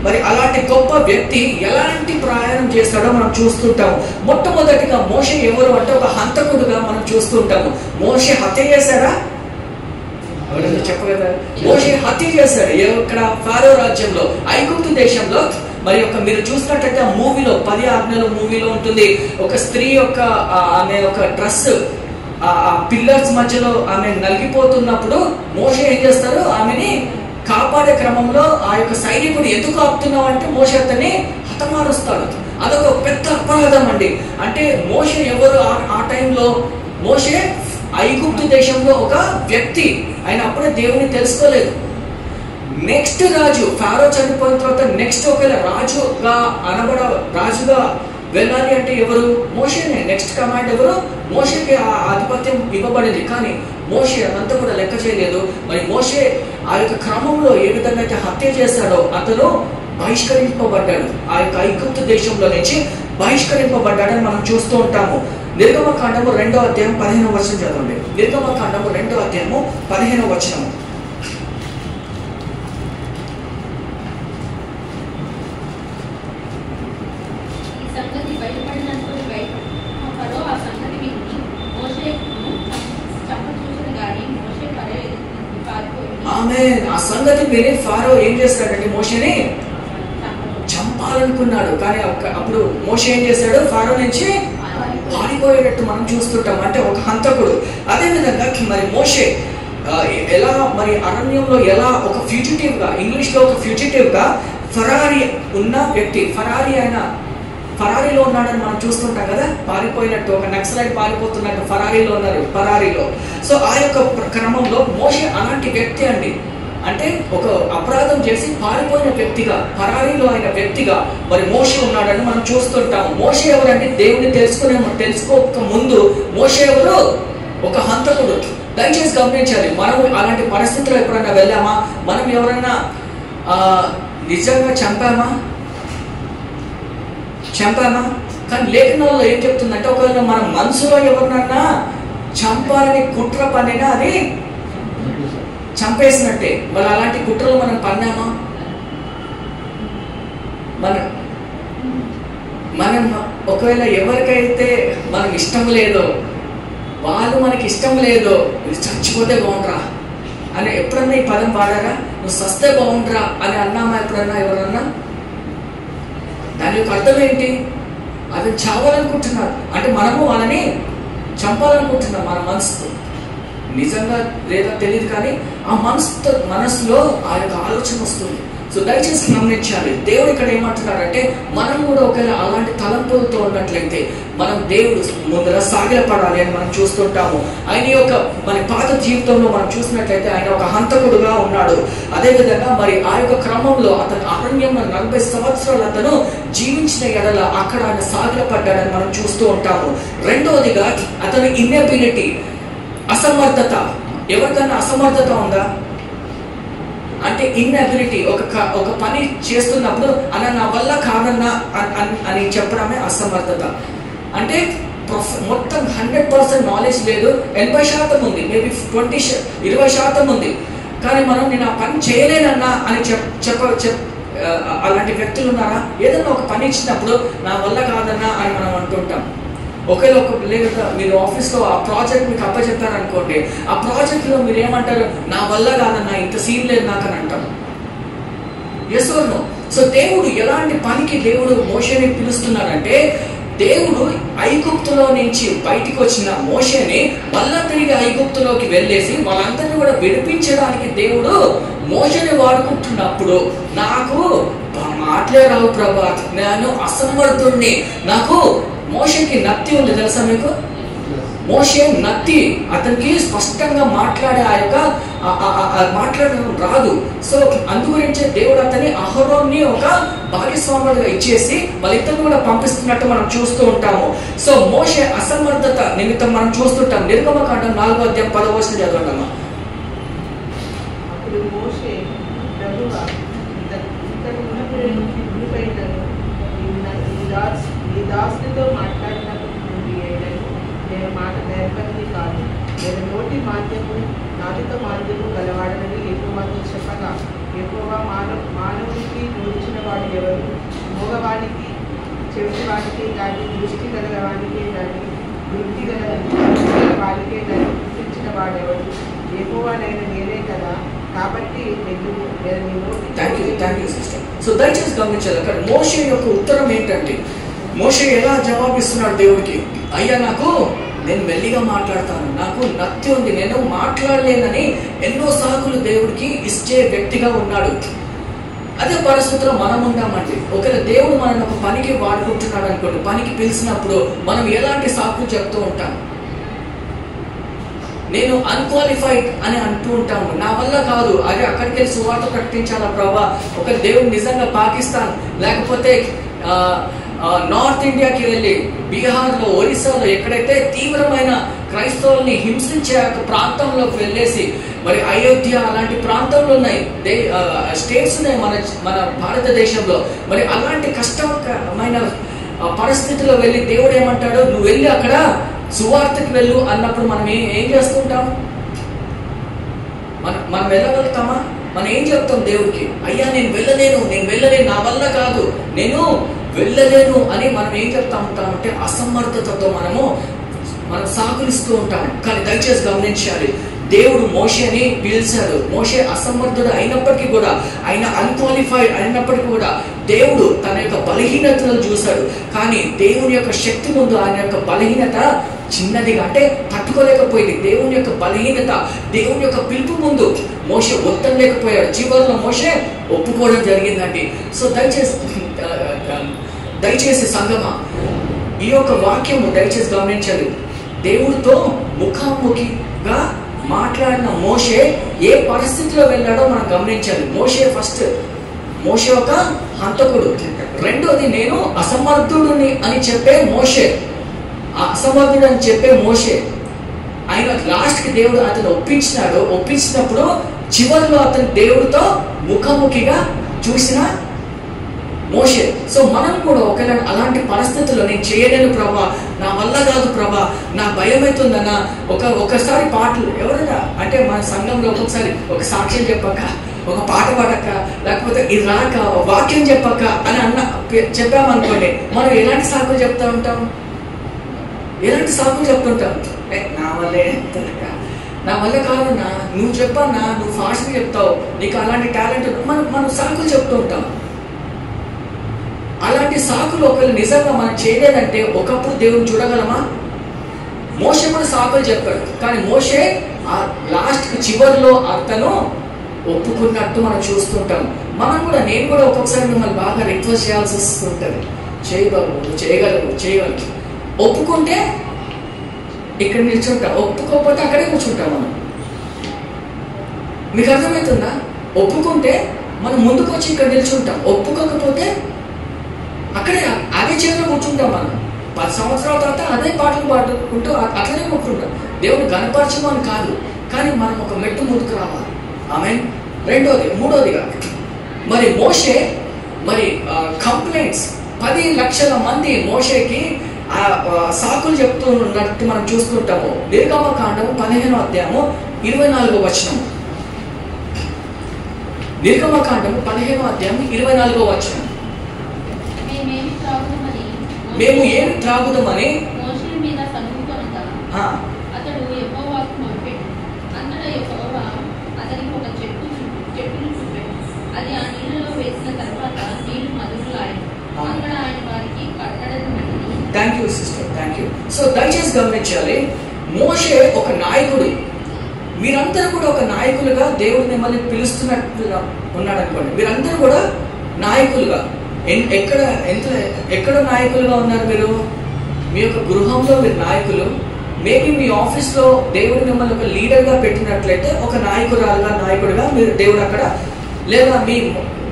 మరి అలాంటి గొప్ప వ్యక్తి ఎలాంటి ప్రయాణం చేస్తాడో మనం చూస్తుంటాము. మొట్టమొదటిగా మోషే ఎవరు అంటే ఒక హంతకుడుగా మనం చూస్తుంటాము. మోషే హత్య చేశారా? చెప్పగలరా? మోషే హత్య చేశాడు. ఇక్కడ ఫారో రాజ్యంలో, ఐగుప్తు దేశంలో. మరి మీరు చూసినట్టయితే ఆ మూవీలో 10 ఆజ్ఞలు మూవీలో ఉంటుంది. ఒక స్త్రీ యొక్క ఆమె ఒక డ్రెస్ ఆ పిల్లర్స్ మధ్యలో ఆమె నలిగిపోతున్నప్పుడు మోషే ఏం చేస్తారు, ఆమెని కాపాడే క్రమంలో ఆ యొక్క సైనికుడు ఎందుకు ఆపుతున్నావు అంటే మోషే అతన్ని హతమారుస్తాడు. అదొక పెద్ద అపరాధం అండి. అంటే మోషే ఎవరు ఆ టైంలో? మోషే ఐగుప్తు దేశంలో ఒక వ్యక్తి. ఆయన అప్పుడే దేవుని తెలుసుకోలేదు. నెక్స్ట్ రాజు ఫారో చనిపోయిన తర్వాత నెక్స్ట్ ఒకవేళ రాజుగా వెళ్ళాలి అంటే ఎవరు? మోషేనే. నెక్స్ట్ కమాండ్ ఎవరు? మోషేకి ఆ ఆధిపత్యం ఇవ్వబడింది. కానీ మోషే అదంతా కూడా లెక్క చేయలేదు. మరి మోషే ఆ యొక్క క్రమంలో ఏ విధంగా అయితే హత్య చేశాడో అతను బహిష్కరింపబడ్డాడు. ఆ యొక్క ఐగుప్తు దేశంలో నుంచి బహిష్కరింపబడ్డాడని మనం చూస్తూ ఉంటాము. నిర్గమకాండము 2వ అధ్యాయం 15వ వచనం చదవండి. నిర్గమకాండము 2వ అధ్యాయము 15వ వచనము. ఆమె ఆమె ఆ సంగతి విని ఫారో ఏం చేస్తాడంటే మోషేని చంపాలనుకున్నాడు. కానీ అప్పుడు మోషే ఏం చేశాడు? ఫారో నుంచి పారిపోయేటట్టు మనం చూస్తుంటాం, అంటే ఒక హంతకుడు. అదేవిధంగా మరి మోషే ఎలా మరి అరణ్యంలో ఎలా ఒక ఫ్యూజిటివ్ గా, ఇంగ్లీష్ లో ఒక ఫ్యూజిటివ్ గా ఫరారీ ఉన్న వ్యక్తి, ఫరారీలో ఉన్నాడని మనం చూస్తుంటాం కదా, పారిపోయినట్టు ఒక నక్సలైట్ పారిపోతున్నట్టు ఫరారీలో ఉన్నారు, ఫరారీలో. సో ఆ యొక్క క్రమంలో మోషే అలాంటి వ్యక్తి అండి. అంటే ఒక అపరాధం చేసి పారిపోయిన వ్యక్తిగా, పరారీలో అయిన వ్యక్తిగా మరి మోషే ఉన్నాడని మనం చూస్తుంటాము. మోషే ఎవరంటే దేవుని తెలుసుకోక ముందు మోషే ఎవరు? ఒక హంతకుడు. దయచేసి గమనించాలి, మనం అలాంటి పరిస్థితుల్లో ఎప్పుడైనా వెళ్ళామా? మనం ఎవరైనా నిజంగా చంపామా? కానీ లేఖనాల్లో ఏం చెప్తుందంటే, ఒకవేళ మన మనసులో ఎవరినన్నా చంపాలని కుట్ర పన్నినా అది చంపేసినట్టే. మరి అలాంటి కుట్రలు మనం పన్నామా? మనం ఒకవేళ ఎవరికైతే మనం ఇష్టం లేదో, వాళ్ళు మనకి ఇష్టం లేదో, ఇది చచ్చిపోతే బాగుండ్రా అని ఎప్పుడన్నా ఈ పదం వాడారా? నువ్వు సస్తే బాగుండ్రా అని అన్నామా ఎప్పుడన్నా ఎవరన్నా? దాని యొక్క అర్థం ఏంటి? అది చావాలనుకుంటున్నారు, అంటే మనము వాళ్ళని చంపాలనుకుంటున్నాం మన మనసుతో. నిజంగా లేదా తెలియదు, కానీ ఆ మనసులో ఆ యొక్క ఆలోచన వస్తుంది. సో దయచేసి గమనించాలి, దేవుడు ఇక్కడ ఏమంటున్నారంటే, మనం కూడా ఒకవేళ అలాంటి తలంపులతో ఉన్నట్లయితే మనం దేవుడు ముందర సాగిలపడాలి అని మనం చూస్తుంటాము. ఆయన యొక్క మన పాత జీవితంలో మనం చూసినట్లయితే ఆయన ఒక హంతకుడుగా ఉన్నాడు. అదేవిధంగా మరి ఆ యొక్క క్రమంలో అతను అరణ్యంలో 40 సంవత్సరాలు అతను జీవించిన ఎడల అక్కడ ఆయన సాగిలపడ్డాడని మనం చూస్తూ ఉంటాము. రెండవదిగా అతని ఇన్నెబిలిటీ, అసమర్థత. ఎవరికైనా అసమర్థత ఉందా? అంటే ఇన్ఎబిలిటీ, ఒక పని చేస్తున్నప్పుడు అలా నా వల్ల కాదన్నా అని చెప్పడమే అసమర్థత. అంటే మొత్తం 100% నాలెడ్జ్ లేదు, 80% ఉంది, మేబీ 20% ఉంది, కానీ మనం నేను ఆ పని చేయలేనన్నా అని అలాంటి వ్యక్తులు ఉన్నారా? ఏదన్నా ఒక పని ఇచ్చినప్పుడు నా వల్ల కాదన్నా అని మనం అంటుంటాం. లేదా మీరు ఆఫీస్లో ఆ ప్రాజెక్ట్ మీకు అప్పచెప్పారనుకోండి, ఆ ప్రాజెక్ట్లో మీరు ఏమంటారు? నా వల్ల కాదన్నా, ఇంత సీన్ లేదు నాకు అని అంటారు. Yes are no? సో దేవుడు ఎలాంటి పనికి దేవుడు మోషేని పిలుస్తున్నాడంటే, దేవుడు ఐగుప్తులో నుంచి బయటికి వచ్చిన మోషేని మళ్ళా తిరిగి ఐగుప్తులోకి వెళ్ళేసి వాళ్ళందరినీ కూడా విడిపించడానికి దేవుడు మోషేని వాడుకుంటున్నప్పుడు, నాకు మాటలే రావు ప్రభా, నేను అసమర్థుణ్ణి, నాకు మోషేకి నత్తి ఉంది తెలుసా మీకు? మోషే నత్తి, అతనికి స్పష్టంగా మాట్లాడే ఆ యొక్క మాట్లాడడం రాదు. సో అందుగురించే దేవుడు అతని అహరోన్ని ఒక భాగస్వాములుగా ఇచ్చేసి వాళ్ళిద్దరిని కూడా పంపిస్తున్నట్టు మనం చూస్తూ ఉంటాము. సో మోషే అసమర్థత నిమిత్తం మనం చూస్తుంటాం. నిర్గమకాండం 4వ అధ్యాయం 10వ వచనం చదవండమ్మా. దాసునితో మాట్లాడినప్పుడు నుండి నేను మాట నేర్పనిది కాదు, నేను నోటి మాధ్యము నాలుక మాధ్యము గలవాడనని యెహోవాతో చెప్పగా, యెహోవా మానవునికి బోధించిన వాడు ఎవరు? మోగవాడికి, చెవిటివాడికే కానీ, దృష్టి గలవాడికే కానీ, బుద్ధి గల వాడికే కానీ గుర్తించిన వాడెవడు? యెహోవానైన నేనే కదా. కాబట్టి సో దయచేసి గమనించాలి, అక్కడ మోషే యొక్క ఉత్తరం ఏంటంటే, మోషే ఎలా జవాబిస్తున్నాడు దేవుడికి? అయ్యా, నేను మెల్లిగా మాట్లాడతాను, నాకు నత్తి ఉంది, నేను మాట్లాడలేనని ఎన్నో సాకులు దేవుడికి ఇచ్చే వ్యక్తిగా ఉన్నాడు. అదే పరిస్థితిలో మనం ఉన్నామండి. ఒకవేళ దేవుడు మనల్ని ఒక పనికి వాడుకుంటున్నాడు అనుకోండి, పనికి పిలిచినప్పుడు మనం ఎలాంటి సాకులు చెప్తూ ఉంటాం? నేను అన్క్వాలిఫైడ్ అని అంటూ ఉంటాము, నా వల్ల కాదు, అదే అక్కడికి వెళ్ళి సువార్త ప్రకటించాలా ప్రభా? ఒక దేవుడు నిజంగా పాకిస్తాన్ లేకపోతే నార్త్ ఇండియాకి వెళ్ళి, బీహార్లో, ఒరిస్సాలో ఎక్కడైతే తీవ్రమైన క్రైస్తవుల్ని హింసించే ప్రాంతంలోకి వెళ్ళేసి, మరి అయోధ్య అలాంటి ప్రాంతంలో ఉన్నాయి, స్టేట్స్ ఉన్నాయి మన భారతదేశంలో. మరి అలాంటి కష్టమైన పరిస్థితిలో వెళ్ళి దేవుడు ఏమంటాడు? నువ్వు వెళ్ళి అక్కడ సువార్తకి వెళ్ళు అన్నప్పుడు మనం ఏం చేస్తుంటాం? మనం వెళ్ళగలుగుతామా? మనం ఏం చెప్తాం దేవుడికి? అయ్యా, నేను వెళ్ళలేను, నా వల్ల కాదు, నేను వెళ్ళలేను అని మనం ఏం చెప్తా ఉంటామంటే అసమర్థతతో మనం సాకులిస్తూ ఉంటాం. కానీ దయచేసి గమనించాలి, దేవుడు మోషేని పిలిచాడు. మోషే అసమర్థుడు అయినప్పటికీ కూడా, ఆయన అన్క్వాలిఫైడ్ అయినప్పటికీ కూడా దేవుడు తన యొక్క బలహీనతలను చూశాడు. కానీ దేవుని యొక్క శక్తి ముందు ఆయన యొక్క బలహీనత చిన్నదిగా, అంటే తట్టుకోలేకపోయింది. దేవుని యొక్క బలహీనత, దేవుని యొక్క పిలుపు ముందు మోషే ఒత్తలేకపోయాడు. చివరిలో మోషే ఒప్పుకోవడం జరిగిందండి. సో దయచేసి సంగమా, ఈ యొక్క వాక్యము దయచేసి గమనించాలి. దేవుడితో ముఖాముఖిగా మాట్లాడిన మోషే ఏ పరిస్థితిలో వెళ్ళాడో మనం గమనించాలి. మోషే ఒక హంతకుడు. రెండోది, నేను అసమర్థుడిని అని చెప్పే మోషే, అసమర్థుడు అని చెప్పే మోషే. ఆయన లాస్ట్కి దేవుడు అతను ఒప్పించినప్పుడు చివరిలో అతను దేవుడితో ముఖాముఖిగా చూసిన మోషే. సో మనం కూడా ఒకవేళ అలాంటి పరిస్థితుల్లో నేను చేయలేను ప్రభా, నా వల్ల కాదు ప్రభా, నా భయం అవుతుందన్న ఒకసారి పాటలు ఎవరైనా అంటే మన సంఘంలో ఒక్కొక్కసారి ఒక సాక్ష్యం చెప్పక, ఒక పాట పాడక, లేకపోతే ఇది రాక వాక్యం చెప్పక అని చెప్పామనుకోండి, మనం ఎలాంటి సాకులు చెప్తా ఉంటాం? నా వల్లే నా వల్ల కాదన్నా, నువ్వు చెప్పన్నా, నువ్వు ఫాస్ట్గా చెప్తావు, నీకు అలాంటి టాలెంట్, మనం సాకులు చెప్తూ ఉంటాం. అలాంటి సాకులు ఒకవేళ నిజంగా మనం చేయలేదంటే ఒకప్పుడు దేవుని చూడగలమా? మోషే కూడా సాకులు చెప్పాడు, కానీ మోషే ఆ లాస్ట్ చివరిలో అతను ఒప్పుకున్నట్టు మనం చూస్తుంటాం. నేను కూడా ఒక్కొక్కసారి మిమ్మల్ని బాగా రిక్వెస్ట్ చేయాల్సి వస్తుంటుంది. చేయగలవు. ఒప్పుకుంటే ఇక్కడ నిల్చుంటాం, ఒప్పుకోకపోతే అక్కడే కూర్చుంటాం మనం. మీకు అర్థమవుతుందా? ఒప్పుకుంటే మనం ముందుకు వచ్చి ఇక్కడ నిల్చుంటాం, ఒప్పుకోకపోతే అదే చేతిలో కూర్చుంటాం. మనం 10 సంవత్సరాల తర్వాత అదే పాటలు పాడుకుంటూ అట్లనే కూర్చుంటాం. దేవుడు గణపరచమని కాదు, కానీ మనం ఒక మెట్టు ముందుకు రావాలి. ఆమేన్. మూడోదిగా మరి మోషే కంప్లైంట్స్ 10 లక్షల మంది మోషేకి సాకులు చెప్తూ ఉన్నట్టు మనం చూస్తుంటాము. నిర్గమకాండము 15వ అధ్యాయము 24వ వచనం. నిర్గమకాండము 15వ అధ్యాయం 24వ వచనం. మేము ఏమి త్రాగుదామని thank you sister, thank you. So దయచేసి గమనించాలి, మోషే ఒక నాయకుడు. మీరందరూ కూడా ఒక నాయకులుగా దేవుడు మిమ్మల్ని పిలుస్తున్నట్టుగా ఉన్నాడు అనుకోండి. మీరందరూ కూడా నాయకులుగా ఎక్కడ నాయకులుగా ఉన్నారు? మీరు మీ యొక్క గృహంలో మీరు నాయకులు. మేబీ మీ ఆఫీస్లో దేవుడు మిమ్మల్ని ఒక లీడర్గా పెట్టినట్లయితే ఒక నాయకుడిగా మీరు దేవుడు అక్కడ, లేదా మీ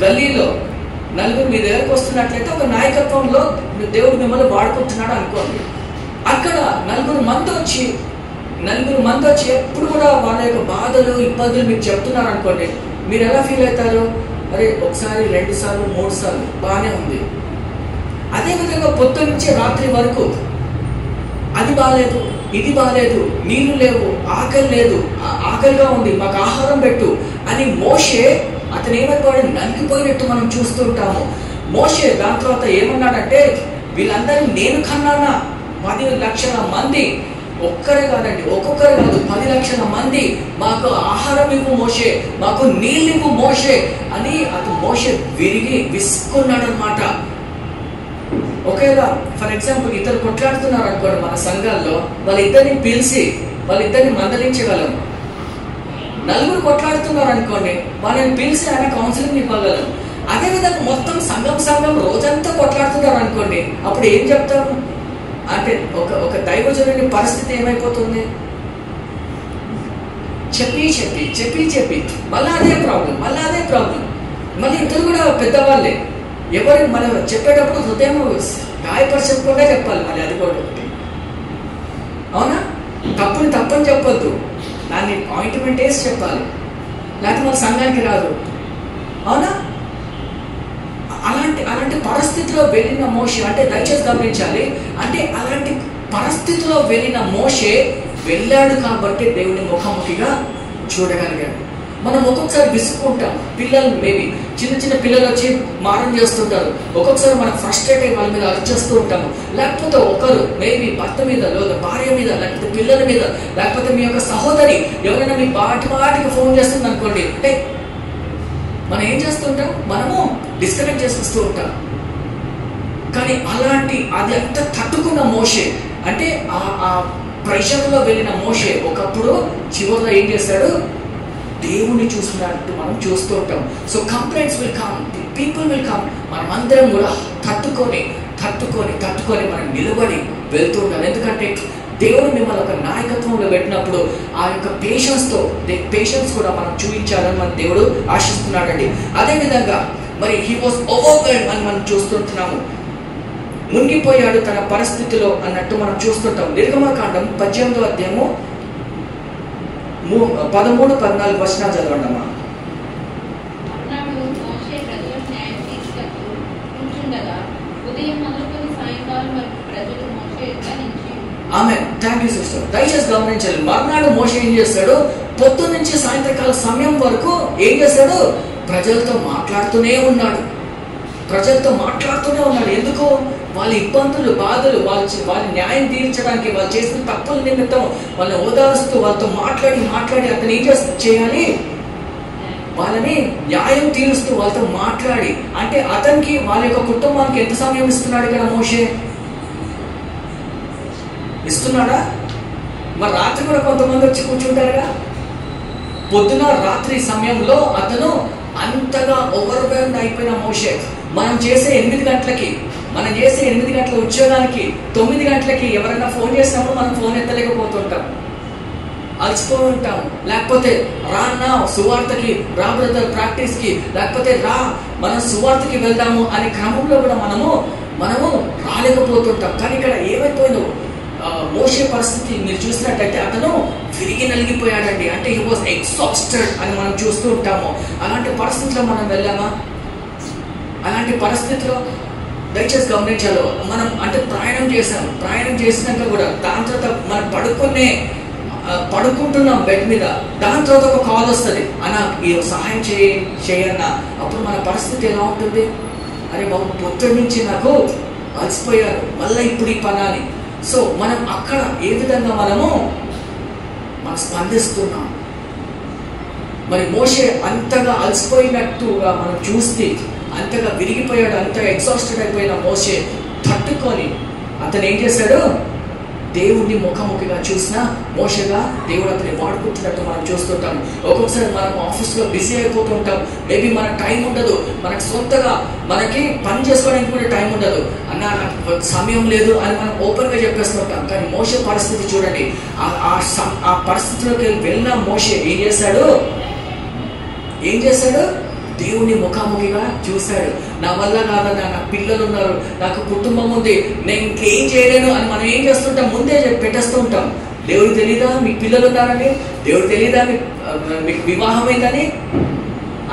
గల్లీలో నలుగురు మీ దగ్గరకు వస్తున్నట్లయితే ఒక నాయకత్వంలో దేవుడు మిమ్మల్ని వాడుకుంటున్నాడు అనుకోండి. అక్కడ నలుగురు మంది వచ్చి ఎప్పుడు కూడా వాళ్ళ యొక్క బాధలు ఇబ్బందులు మీకు చెప్తున్నారు అనుకోండి, మీరు ఎలా ఫీల్ అవుతారు? అరే ఒకసారి 2 సార్లు 3 సార్లు బాగానే ఉంది. అదేవిధంగా పొద్దు నుంచి రాత్రి వరకు అది బాగాలేదు, ఇది బాగాలేదు, నీళ్లు లేవు, ఆకలి లేదు, ఆకలిగా ఉంది, మాకు ఆహారం పెట్టు అని మోషే అతను ఏమైపోయాడు? నలిగిపోయినట్టు మనం చూస్తుంటాము. మోషే దాని తర్వాత ఏమన్నాడంటే, వీళ్ళందరినీ నేను కన్నానా? 10 లక్షల మంది, ఒక్కరే కాదండి, ఒక్కొక్కరే కాదు, 10 లక్షల మంది, మాకు ఆహారం ఇవ్వు మోషే, మాకు నీళ్ళు ఇవ్వు మోషే అని అతను మోషే విసుకున్నాడు అనమాట. ఒకవేళ ఫర్ ఎగ్జాంపుల్ ఇద్దరు కొట్లాడుతున్నారు అనుకోండి మన సంఘాల్లో, వాళ్ళిద్దరిని పిలిచి వాళ్ళిద్దరిని మందలించగలం. 4 కొట్లాడుతున్నారు అనుకోండి, వాళ్ళని పిలిచి ఆయన కౌన్సిలింగ్ ఇవ్వగలం. అదేవిధంగా మొత్తం సంఘం రోజంతా కొట్లాడుతున్నారు అనుకోండి, అప్పుడు ఏం చెప్తాము? అంటే ఒక దైవజనుని పరిస్థితి ఏమైపోతుంది? చెప్పి మళ్ళీ అదే ప్రాబ్లం. మళ్ళీ ఇద్దరు కూడా పెద్దవాళ్ళే. ఎవరు మనం చెప్పేటప్పుడు హృదయం గాయపరచకుండా చెప్పాలి. మళ్ళీ అది కూడా ఒకటి, అవునా? తప్పని చెప్పొద్దు, దాన్ని ఆయింట్మెంట్ వేసి చెప్పాలి, లేకపోతే మన సంఘానికి రాదు, అవునా? అలాంటి పరిస్థితిలో వెళ్ళిన మోషే, అంటే దయచేసి గమనించాలి, అంటే అలాంటి పరిస్థితిలో వెళ్ళిన మోషే వెళ్ళాడు కాబట్టి దేవుని ముఖాముఖిగా చూడగలిగాడు. మనం ఒక్కొక్కసారి విసుక్కుంటాం. పిల్లలు మేబీ చిన్న చిన్న పిల్లలు వచ్చి మారం చేస్తుంటారు. ఒక్కొక్కసారి మనం ఫ్రస్ట్రేట్ అయ్యి వాళ్ళ మీద అరిచేస్తూ ఉంటాము. లేకపోతే ఒకరు మేబీ భర్త మీద, లేదా భార్య మీద, లేకపోతే పిల్లల మీద, లేకపోతే మీ యొక్క సహోదరి ఎవరైనా మీ బాటికి ఫోన్ చేస్తుంది అనుకోండి, అంటే మనం ఏం చేస్తుంటాం, మనము డిస్కనెక్ట్ చేసేస్తూ ఉంటాం. కానీ అది అంత తట్టుకున్న మోషే, అంటే ఆ ప్రెషర్లో వెళ్ళిన మోషే ఒకప్పుడు చివరిలో ఏం చేశాడు, దేవుణ్ణి చూసినట్టు మనం చూస్తూ ఉంటాం. So complaints will come, people will come. మనం అందరం కూడా తట్టుకొని మనం నిలబడి వెళ్తూ ఉంటాం. ఎందుకంటే దేవుడు మిమ్మల్ని ఒక నాయకత్వంలో పెట్టినప్పుడు ఆ యొక్క పేషెన్స్ కూడా మనం చూపించాలని మన దేవుడు ఆశిస్తున్నాడండి. అదేవిధంగా మరి హీ వాస్ ఓవర్వెల్మ్డ్ అని మనం చూస్తుంటున్నాము. మునిగిపోయాడు తన పరిస్థితిలో అన్నట్టు మనం చూస్తుంటాం. నిర్గమకాండం 18వ అధ్యాయము 13-14 వచనాలు చదవండమ్మా. ఆమేన్. Thank you sister. దయచేసి గమనించాలి, మర్నాడు మోషే ఏం చేస్తాడు, పొద్దు నుంచి సాయంత్రకాల సమయం వరకు ఏం చేస్తాడు, ప్రజలతో మాట్లాడుతూనే ఉన్నాడు. ఎందుకు? వాళ్ళ ఇబ్బందులు, బాధలు, వాళ్ళ న్యాయం తీర్చడానికి, వాళ్ళు చేసిన తప్పుల నిమిత్తం వాళ్ళని ఓదారుస్తూ వాళ్ళతో మాట్లాడి అతను ఏం చేయాలి, వాళ్ళని న్యాయం తీరుస్తూ వాళ్ళతో మాట్లాడి, అంటే అతనికి వాళ్ళ యొక్క కుటుంబానికి ఎంత సమయం ఇస్తున్నాడు ఇక్కడ మోషే? ఇస్తున్నాడా? మరి రాత్రి కూడా కొంతమంది వచ్చి కూర్చుంటారుగా. పొద్దున రాత్రి సమయంలో అతను అంతగా ఓవర్వెల్మ్డ్ అయిపోయిన మోషే, మనం చేసే 8 గంటల ఉద్యోగానికి 9 గంటలకి ఎవరైనా ఫోన్ చేసినప్పుడు మనం ఫోన్ ఎత్తలేకపోతుంటాం, అలసిపోయి ఉంటాం. లేకపోతే రాన్నా సువార్తకి, రా బ్రదర్ ప్రాక్టీస్కి, లేకపోతే మనం సువార్తకి వెళ్దాము అనే క్రమంలో కూడా మనము రాలేకపోతుంటాం. కానీ ఇక్కడ ఏమైపోయిందో మోషే పరిస్థితి మీరు చూసినట్టయితే అతను విరిగి నలిగిపోయాడండి. అంటే హీ వాజ్ ఎగ్జాస్టెడ్ అని మనం చూస్తూ ఉంటాము. అలాంటి పరిస్థితిలో మనం వెళ్ళామా? అలాంటి పరిస్థితిలో దయచేసి గమనించాలి, మనం అంటే ప్రయాణం చేసినాక కూడా దాని తర్వాత మనం పడుకుంటున్నాం బెడ్ మీద, దాని తర్వాత ఒక కాల్ వస్తుంది, అన్నా ఈ సహాయం చేయన్నా. అప్పుడు మన పరిస్థితి ఎలా ఉంటుంది? అరే బాబు, పొద్దున్న నుంచి నాకు అలసిపోయారు, మళ్ళీ ఇప్పుడు ఈ పని అని. సో మనం అక్కడ ఏ విధంగా మనం స్పందిస్తున్నాం? మరి మోషే అంతగా అలసిపోయినట్టుగా మనం చూస్తే, అంతగా విరిగిపోయాడు, అంతగా ఎగ్జాస్టెడ్ అయిపోయిన మోషే తట్టుకొని అతను ఏం చేశాడు, దేవుడిని ముఖాముఖిగా చూసిన మోషేగా దేవుడు అతన్ని వాడుకుంటున్నట్టు మనం చూస్తుంటాం. ఒక్కొక్కసారి మనం ఆఫీస్లో బిజీ అయిపోతుంటాం, మేబీ మనకు టైం ఉండదు, మనకు సొంతగా మనకి పని చేసుకోవడానికి కూడా టైం ఉండదు, అన్న నాకు సమయం లేదు అని మనం ఓపెన్గా చెప్పేస్తుంటాం. కానీ మోషే పరిస్థితి చూడండి, ఆ పరిస్థితిలోకి వెళ్ళిన మోషే ఏం చేశాడు, దేవుని ముఖాముఖిగా చూశాడు. నా వల్ల కాదన్నా, నాకు పిల్లలు ఉన్నారు, నాకు కుటుంబం ఉంది, నేను ఇంకేం చేయలేను అని మనం ఏం చేస్తుంటాం, ముందే పెట్టేస్తూ ఉంటాం. దేవుడికి తెలీదా మీకు పిల్లలు ఉన్నారని? దేవుడికి తెలీదా మీకు వివాహం అయిందని?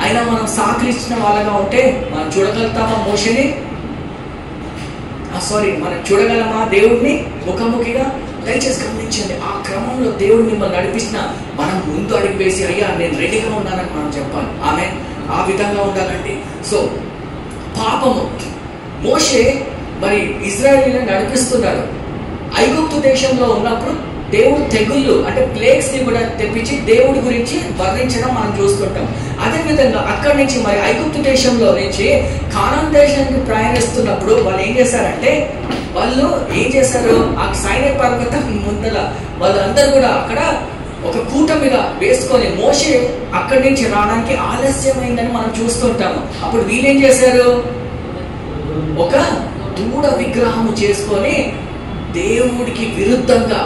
అయినా మనం సహకరించిన వాళ్ళగా ఉంటే మనం చూడగలుగుతామా మోషేని? మనం చూడగలమా దేవుడిని ముఖాముఖిగా? దయచేసి గమనించండి, ఆ క్రమంలో దేవుడు మిమ్మల్ని నడిపించిన మనం ముందు అడిగి వేసి, అయ్యా నేను రెడీగా ఉన్నానని మనం చెప్పాలి. ఆ విధంగా ఉండాలండి. సో పాపము, మోషే మరి ఇజ్రాయేలీని నడిపిస్తున్నాడు. ఐగుప్తు దేశంలో ఉన్నప్పుడు దేవుడు తెగుళ్ళు అంటే ప్లేగ్స్ ని కూడా తెప్పించి దేవుడి గురించి వర్ణించడం మనం చూస్తుంటాం. అదేవిధంగా అక్కడి నుంచి మరి ఐగుప్తు దేశంలో నుంచి కానాన్ దేశానికి ప్రయాణిస్తున్నప్పుడు వాళ్ళు ఏం చేశారంటే, ఆ సైనే పర్వతం ముందల వాళ్ళందరూ కూడా అక్కడ ఒక కూటమిగా వేసుకొని మోషే అక్కడి నుంచి రావడానికి ఆలస్యమైందని మనం చూస్తుంటాము. అప్పుడు వీళ్ళేం చేశారు, ఒక దూడ విగ్రహము చేసుకొని దేవుడికి విరుద్ధంగా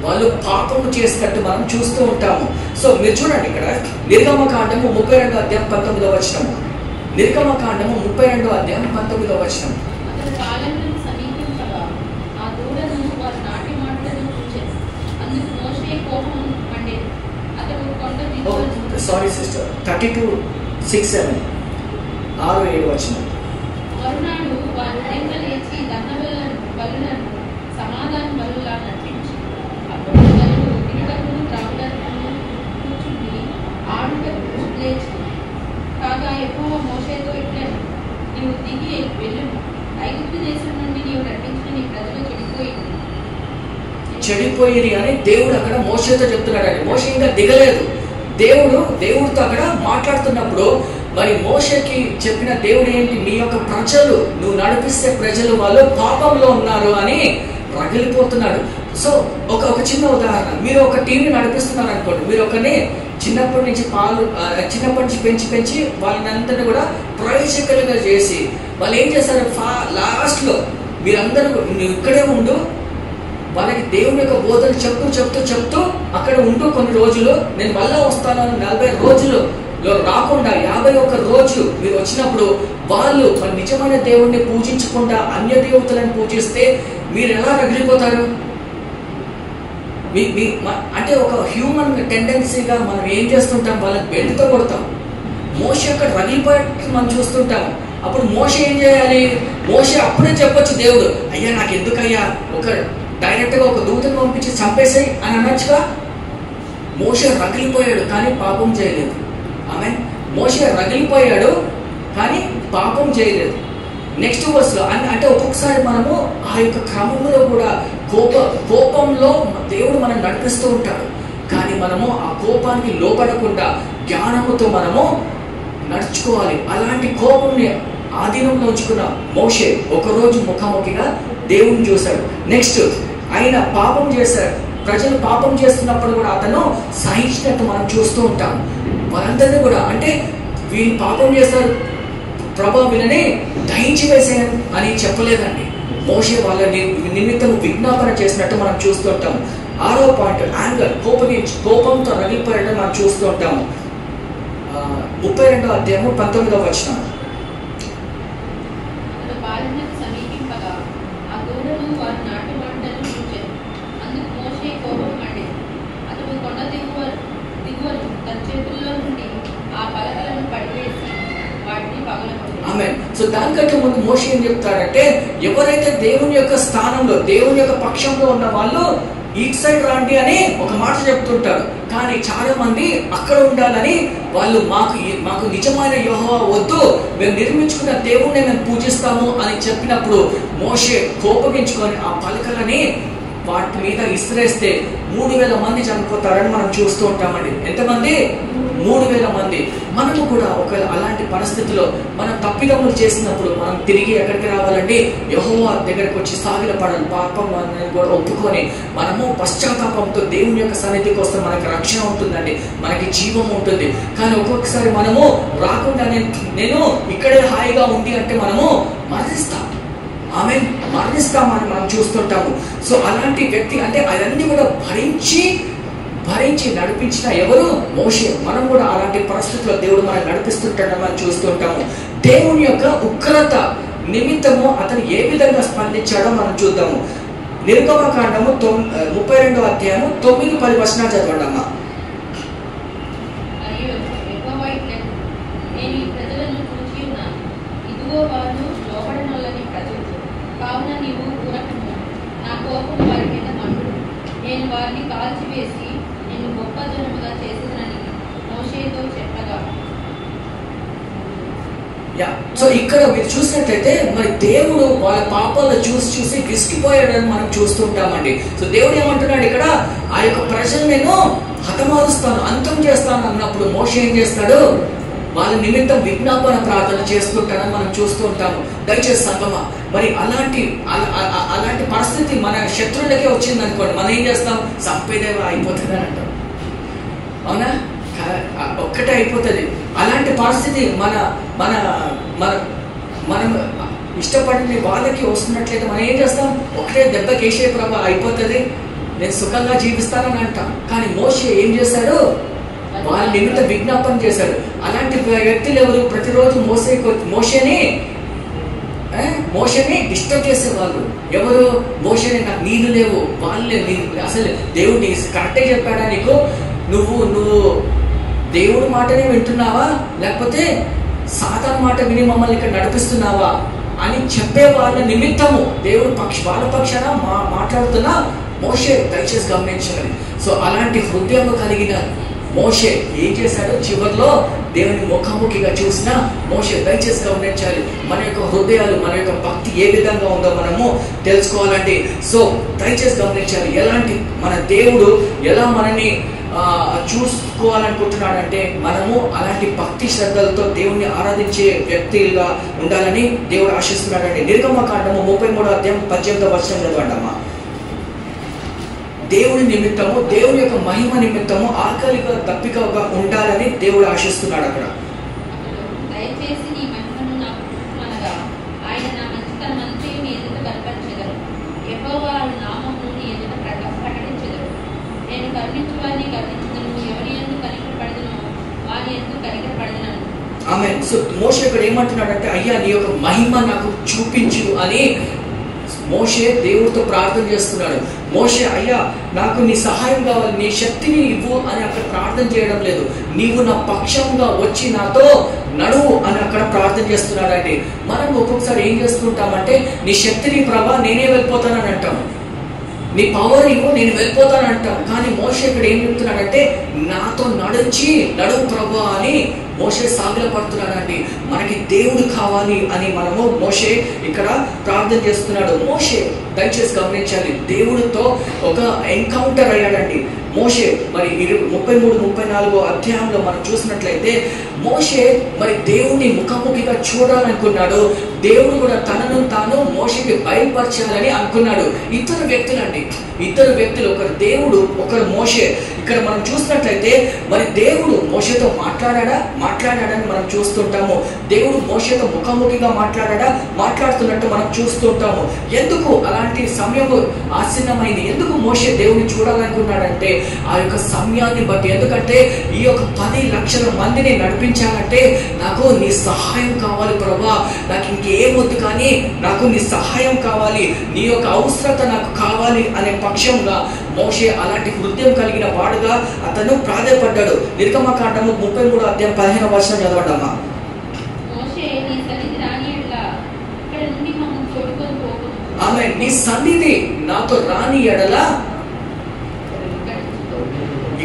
వాళ్ళు పాపము చేసినట్టు మనం చూస్తూ ఉంటాము. సో మీరు చూడండి, ఇక్కడ నిర్గమకాండము 32వ అధ్యాయం 19వ వచనం. నిర్గమకాండము 32వ అధ్యాయం 19వ వచనం. సారీ సిస్టర్, 32:6-7 6-7 వచనం. మరునాడు వారు ఉదయం లేచి దహన బలులను సమాధాన బలులా నటించి, అప్పుడు బలులు తిరుగకును త్రాగుటకును కూర్చుండి ఆడుటకు చెడిపోయిరి అని దేవుడు అక్కడ మోషేతో చెప్తున్నాడు. మోషే ఇంకా దిగలేదు. దేవుడితో అక్కడ మాట్లాడుతున్నప్పుడు మరి మోషేకి చెప్పిన దేవుడు ఏంటి, నీ యొక్క ప్రజలు, నువ్వు నడిపిస్తే ప్రజలు వాళ్ళు పాపంలో ఉన్నారు అని రగిలిపోతున్నాడు. సో ఒక చిన్న ఉదాహరణ, మీరు ఒక టీంని నడిపిస్తున్నారు అనుకోండి. మీరు ఒకరిని చిన్నప్పటి నుంచి పెంచి వాళ్ళని అంతా కూడా ప్రవేశకులుగా చేసి వాళ్ళు ఏం చేస్తారు, లాస్ట్లో మీరందరూ నువ్వు ఇక్కడే ఉండు, వాళ్ళకి దేవుని యొక్క బోధలు చెప్తూ అక్కడ ఉంటూ కొన్ని రోజులు, నేను మళ్ళా వస్తాను 40 రోజులు రాకుండా 51 రోజు మీరు వచ్చినప్పుడు వాళ్ళు మన నిజమైన దేవుణ్ణి పూజించకుండా అన్య దేవతలను పూజిస్తే మీరు ఎలా రగిలిపోతారు? అంటే ఒక హ్యూమన్ టెండెన్సీగా మనం ఏం చేస్తుంటాం, వాళ్ళని బెల్ట్తో కొడతాం. మోషే అక్కడ రగిలిపోయేట్టు మనం చూస్తుంటాం. అప్పుడు మోషే ఏం చేయాలి? మోషే అప్పుడే చెప్పొచ్చు, దేవుడు అయ్యా నాకు ఎందుకయ్యా, డైరెక్ట్గా ఒక దూతను పంపించి చంపేసాయి అని అనొచ్చుగా. మోషే రగిలిపోయాడు కానీ పాపం చేయలేదు. ఆమె మోషే రగిలిపోయాడు కానీ పాపం చేయలేదు. నెక్స్ట్ వర్స్లో అంటే ఒక్కొక్కసారి మనము ఆ యొక్క క్రమంలో కూడా కోపంలో దేవుడు మనం నడిపిస్తూ ఉంటాడు. కానీ మనము ఆ కోపానికి లోపడకుండా జ్ఞానముతో మనము నడుచుకోవాలి. అలాంటి కోపంని ఆధీనంలో ఉంచుకున్న మోషే ఒకరోజు ముఖాముఖిగా దేవుని చూశాడు. నెక్స్ట్ ఆయన పాపం చేశాడు. ప్రజలు పాపం చేస్తున్నప్పుడు కూడా అతను సహించినట్టు మనం చూస్తూ ఉంటాం. వారందరినీ కూడా అంటే వీళ్ళు పాపం చేస్తారు, ప్రభా వీళ్ళని దహించి వేసేయను అని చెప్పలేదండి. మోషే వాళ్ళ నిమిత్తం విజ్ఞాపన చేసినట్టు మనం చూస్తూ ఉంటాము. 6వ పాయింట్ యాంగర్, కోపంతో రగిలిపోయడం మనం చూస్తూ ఉంటాము. 32వ అధ్యాయము 19వ వచనం. సో దానికంటే ముందు మోషే ఏం చెప్తాడంటే, ఎవరైతే దేవుని యొక్క స్థానంలో దేవుని యొక్క పక్షంలో ఉన్న వాళ్ళు ఇటు సైడ్ రండి అని ఒక మాట చెప్తుంటారు. కానీ చాలా మంది అక్కడ ఉండాలని వాళ్ళు మాకు నిజమైన యెహోవా వద్దు, మేము నిర్మించుకున్న దేవుణ్ణి మేము పూజిస్తాము అని చెప్పినప్పుడు మోషే కోపగించుకొని ఆ పలకలని వాటి మీద ఇసిరేస్తే 3000 మంది చనిపోతారని మనం చూస్తూ ఉంటామండి. ఎంతమంది? 3000 మంది. మనము కూడా ఒకవేళ అలాంటి పరిస్థితిలో మనం తప్పిదములు చేసినప్పుడు మనం తిరిగి ఎక్కడికి రావాలండి? యెహోవా దగ్గరికి వచ్చి సాగిలపడాలి. పాపం కూడా ఒప్పుకొని మనము పశ్చాత్తాపంతో దేవుని యొక్క సన్నిధికి వస్తే మనకి రక్షణ ఉంటుందండి, మనకి జీవం ఉంటుంది. కానీ ఒక్కొక్కసారి మనము రాకుండా నేను ఇక్కడే హాయిగా ఉంది అంటే మనము మరణిస్తాం. మరణిస్తామని మనం చూస్తుంటాము. సో అలాంటి వ్యక్తి అంటే అవన్నీ కూడా భరించి నడిపించిన ఎవరు? మోషే. మనం కూడా అలాంటి పరిస్థితుల్లో దేవుడు మనం నడిపిస్తుంటాడని మనం చూస్తుంటాము. దేవుని యొక్క ఉగ్రత నిమిత్తము అతను ఏ విధంగా స్పందించాడో మనం చూద్దాము. నిర్గమకాండము 32వ అధ్యాయము 9-10 వచనాలు చదవండి అమ్మా. కావున నీవు ఊరకము, నా కోపం వారి మీద మండు, నేను వారిని కాల్చివేసి నేను గొప్ప జనముగా చేసేదని మోషేతో చెప్పగా. సో ఇక్కడ మీరు చూసినట్లయితే మరి దేవుడు వాళ్ళ పాపాలు చూసి విసిగిపోయాడని మనం చూస్తుంటామండి. సో దేవుడు ఏమంటున్నాడు ఇక్కడ, ఆ యొక్క ప్రజలు నేను హతమారుస్తాను, అంతం చేస్తాను అన్నప్పుడు మోషే ఏం చేస్తాడు? వాళ్ళ నిమిత్తం విజ్ఞాపన ప్రార్థన చేస్తుంటారని మనం చూస్తూ ఉంటాము. దయచేసి సంగమా, మరి అలాంటి పరిస్థితి మన శత్రువులకే వచ్చింది అనుకోండి, మనం ఏం చేస్తాం? సంపేదేవా అయిపోతుందని అంటాం. అవునా? ఒక్కటే అయిపోతుంది. అలాంటి పరిస్థితి మనం ఇష్టపడిన వాళ్ళకి వస్తున్నట్లయితే మనం ఏం చేస్తాం? ఒకటే దెబ్బకి వేసే ప్రభా అయిపోతుంది, నేను సుఖంగా జీవిస్తానని అంటాం. కానీ మోషే ఏం చేశాడు? వాళ్ళ నిమిత్తం విజ్ఞాపన చేశాడు. అలాంటి వ్యక్తులు ఎవరు? ప్రతిరోజు మోషేని డిస్టర్బ్ చేసేవాళ్ళు ఎవరు? మోషేని నాకు నీళ్ళు లేవు, వాళ్ళే అసలు దేవుడు కరెక్టే చెప్పాడా నీకు? నువ్వు దేవుడి మాటనే వింటున్నావా, లేకపోతే సాతాను మాట విని మమ్మల్ని ఇక్కడ నడిపిస్తున్నావా అని చెప్పే వాళ్ళ నిమిత్తము దేవుడు వాళ్ళ పక్షాన మాట్లాడుతున్నా మోషే దయచేసి గమనించాలి. సో అలాంటి హృదయం కలిగిన మోషే ఏం చేశాడు? చివరిలో దేవుని ముఖాముఖిగా చూసిన మోషే. దయచేసి గమనించాలి, మన యొక్క హృదయాలు, మన యొక్క భక్తి ఏ విధంగా ఉందో మనము తెలుసుకోవాలండి. సో దయచేసి గమనించాలి, ఎలాంటి మన దేవుడు ఎలా మనని చూసుకోవాలనుకుంటున్నాడంటే మనము అలాంటి భక్తి శ్రద్ధలతో దేవుణ్ణి ఆరాధించే వ్యక్తిగా ఉండాలని దేవుడు ఆశిస్తున్నాడండి. నిర్గమకాండము 33వ అధ్యాయం 18వ వచనం చదవండమ్మా. దేవుని నిమిత్తము, దేవుని యొక్క మహిమ నిమిత్తము ఆకలిగా దప్పికగా ఉండాలని దేవుడు ఆశిస్తున్నాడు. అక్కడ దయచేసి నీ మహిమను నాకు చూపుమనగా ఆయన నా మంచితనమంతయు నీ ఎదుట కనపరచెదరు. యెహోవా నామమును నీ ఎదుట ప్రకటించెదరు. నేను కరుణించు వారిని కరుణించుదును, ఎవరి యందు కనికరపడదునో వారి యందు కనికరపడదునను. ఆమేన్. సో మోషే ఇక్కడ ఏమంటున్నాడంటే, అయ్యా నీ యొక్క మహిమ నాకు చూపించు అని మోషే దేవుడితో ప్రార్థన చేస్తున్నాడు. మోషే, అయ్యా నాకు నీ సహాయం కావాలి, నీ శక్తిని ఇవ్వు అని అక్కడ ప్రార్థన చేయడం లేదు. నీవు నా పక్షంగా వచ్చి నాతో నడువు అని అక్కడ ప్రార్థన చేస్తున్నాడండి. మనం ఒక్కొక్కసారి ఏం చేస్తుంటామంటే, నీ శక్తిని ప్రభా నేనే వెళ్ళిపోతానని అంటాము, నీ పవర్ ఇవ్వు నేను వెళ్ళిపోతాను అంటాం. కానీ మోషే ఇక్కడ ఏం చెప్తున్నాడంటే, నాతో నడువు ప్రభా అని మోషే సాగిల పడుతున్నాడండి. మనకి దేవుడు కావాలి అని మనము మోషే ఇక్కడ ప్రార్థన చేస్తున్నాడు. మోషే దయచేసి గమనించాలి, దేవుడితో ఒక ఎన్కౌంటర్ అయ్యాడండి మోషే. మరి 33-34 అధ్యాయంలో మనం చూసినట్లయితే మోషే మరి దేవుడిని ముఖాముఖిగా చూడాలనుకున్నాడు. దేవుడు కూడా తనను తాను మోషేకి బయలుపరచాలని అనుకున్నాడు. ఇద్దరు వ్యక్తులు, ఒకరు దేవుడు, ఒకరు మోషే. ఇక్కడ మనం చూసినట్లయితే మరి దేవుడు మోషేతో మాట్లాడాడని మనం చూస్తుంటాము. దేవుడు మోషేతో ముఖాముఖిగా మాట్లాడుతున్నట్టు మనం చూస్తుంటాము. ఎందుకు అలాంటి సమయం ఆసన్నమైంది? ఎందుకు మోషే దేవుని చూడాలనుకున్నాడంటే ఆ యొక్క సమయాన్ని బట్టి. ఎందుకంటే ఈ యొక్క 10 లక్షల మందిని నడిపించాలంటే నాకు నీ సహాయం కావాలి ప్రభా, నాకు ఇంకేమొద్దు కానీ నాకు నీ సహాయం కావాలి, నీ యొక్క అవసరత నాకు కావాలి అనే పక్షంగా మోషే అలాంటి హృదయం కలిగిన వాడుగా అతను ప్రాధేయపడ్డాడు. నిర్గమకాండము 33వ అధ్యాయం 15వ వచనం చదవండమ్మా. ఆమె నీ సన్నిధి నాతో రాని ఎడల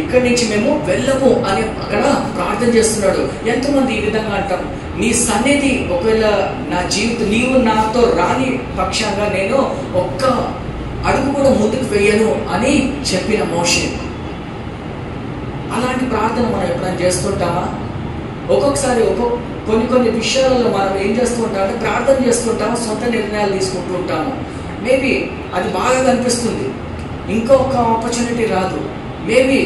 ఇక్కడి నుంచి మేము వెళ్ళము అని అక్కడ ప్రార్థన చేస్తున్నాడు. ఎంతమంది ఈ విధంగా అంటాం, నీ సన్నిధి ఒకవేళ నా జీవితం నీవు నాతో రాని పక్షంగా నేను ఒక్క అడుగు కూడా ముందుకు వేయను అని చెప్పిన మోషే. అలాంటి ప్రార్థన మనం ఎప్పుడైనా చేస్తుంటామా? ఒక్కొక్కసారి కొన్ని విషయాలలో మనం ఏం చేస్తుంటామంటే ప్రార్థన చేస్తుంటాము, సొంత నిర్ణయాలు తీసుకుంటూ ఉంటాము. మేబీ అది బాగా కనిపిస్తుంది, ఇంకొక ఆపర్చునిటీ రాదు. మేబీ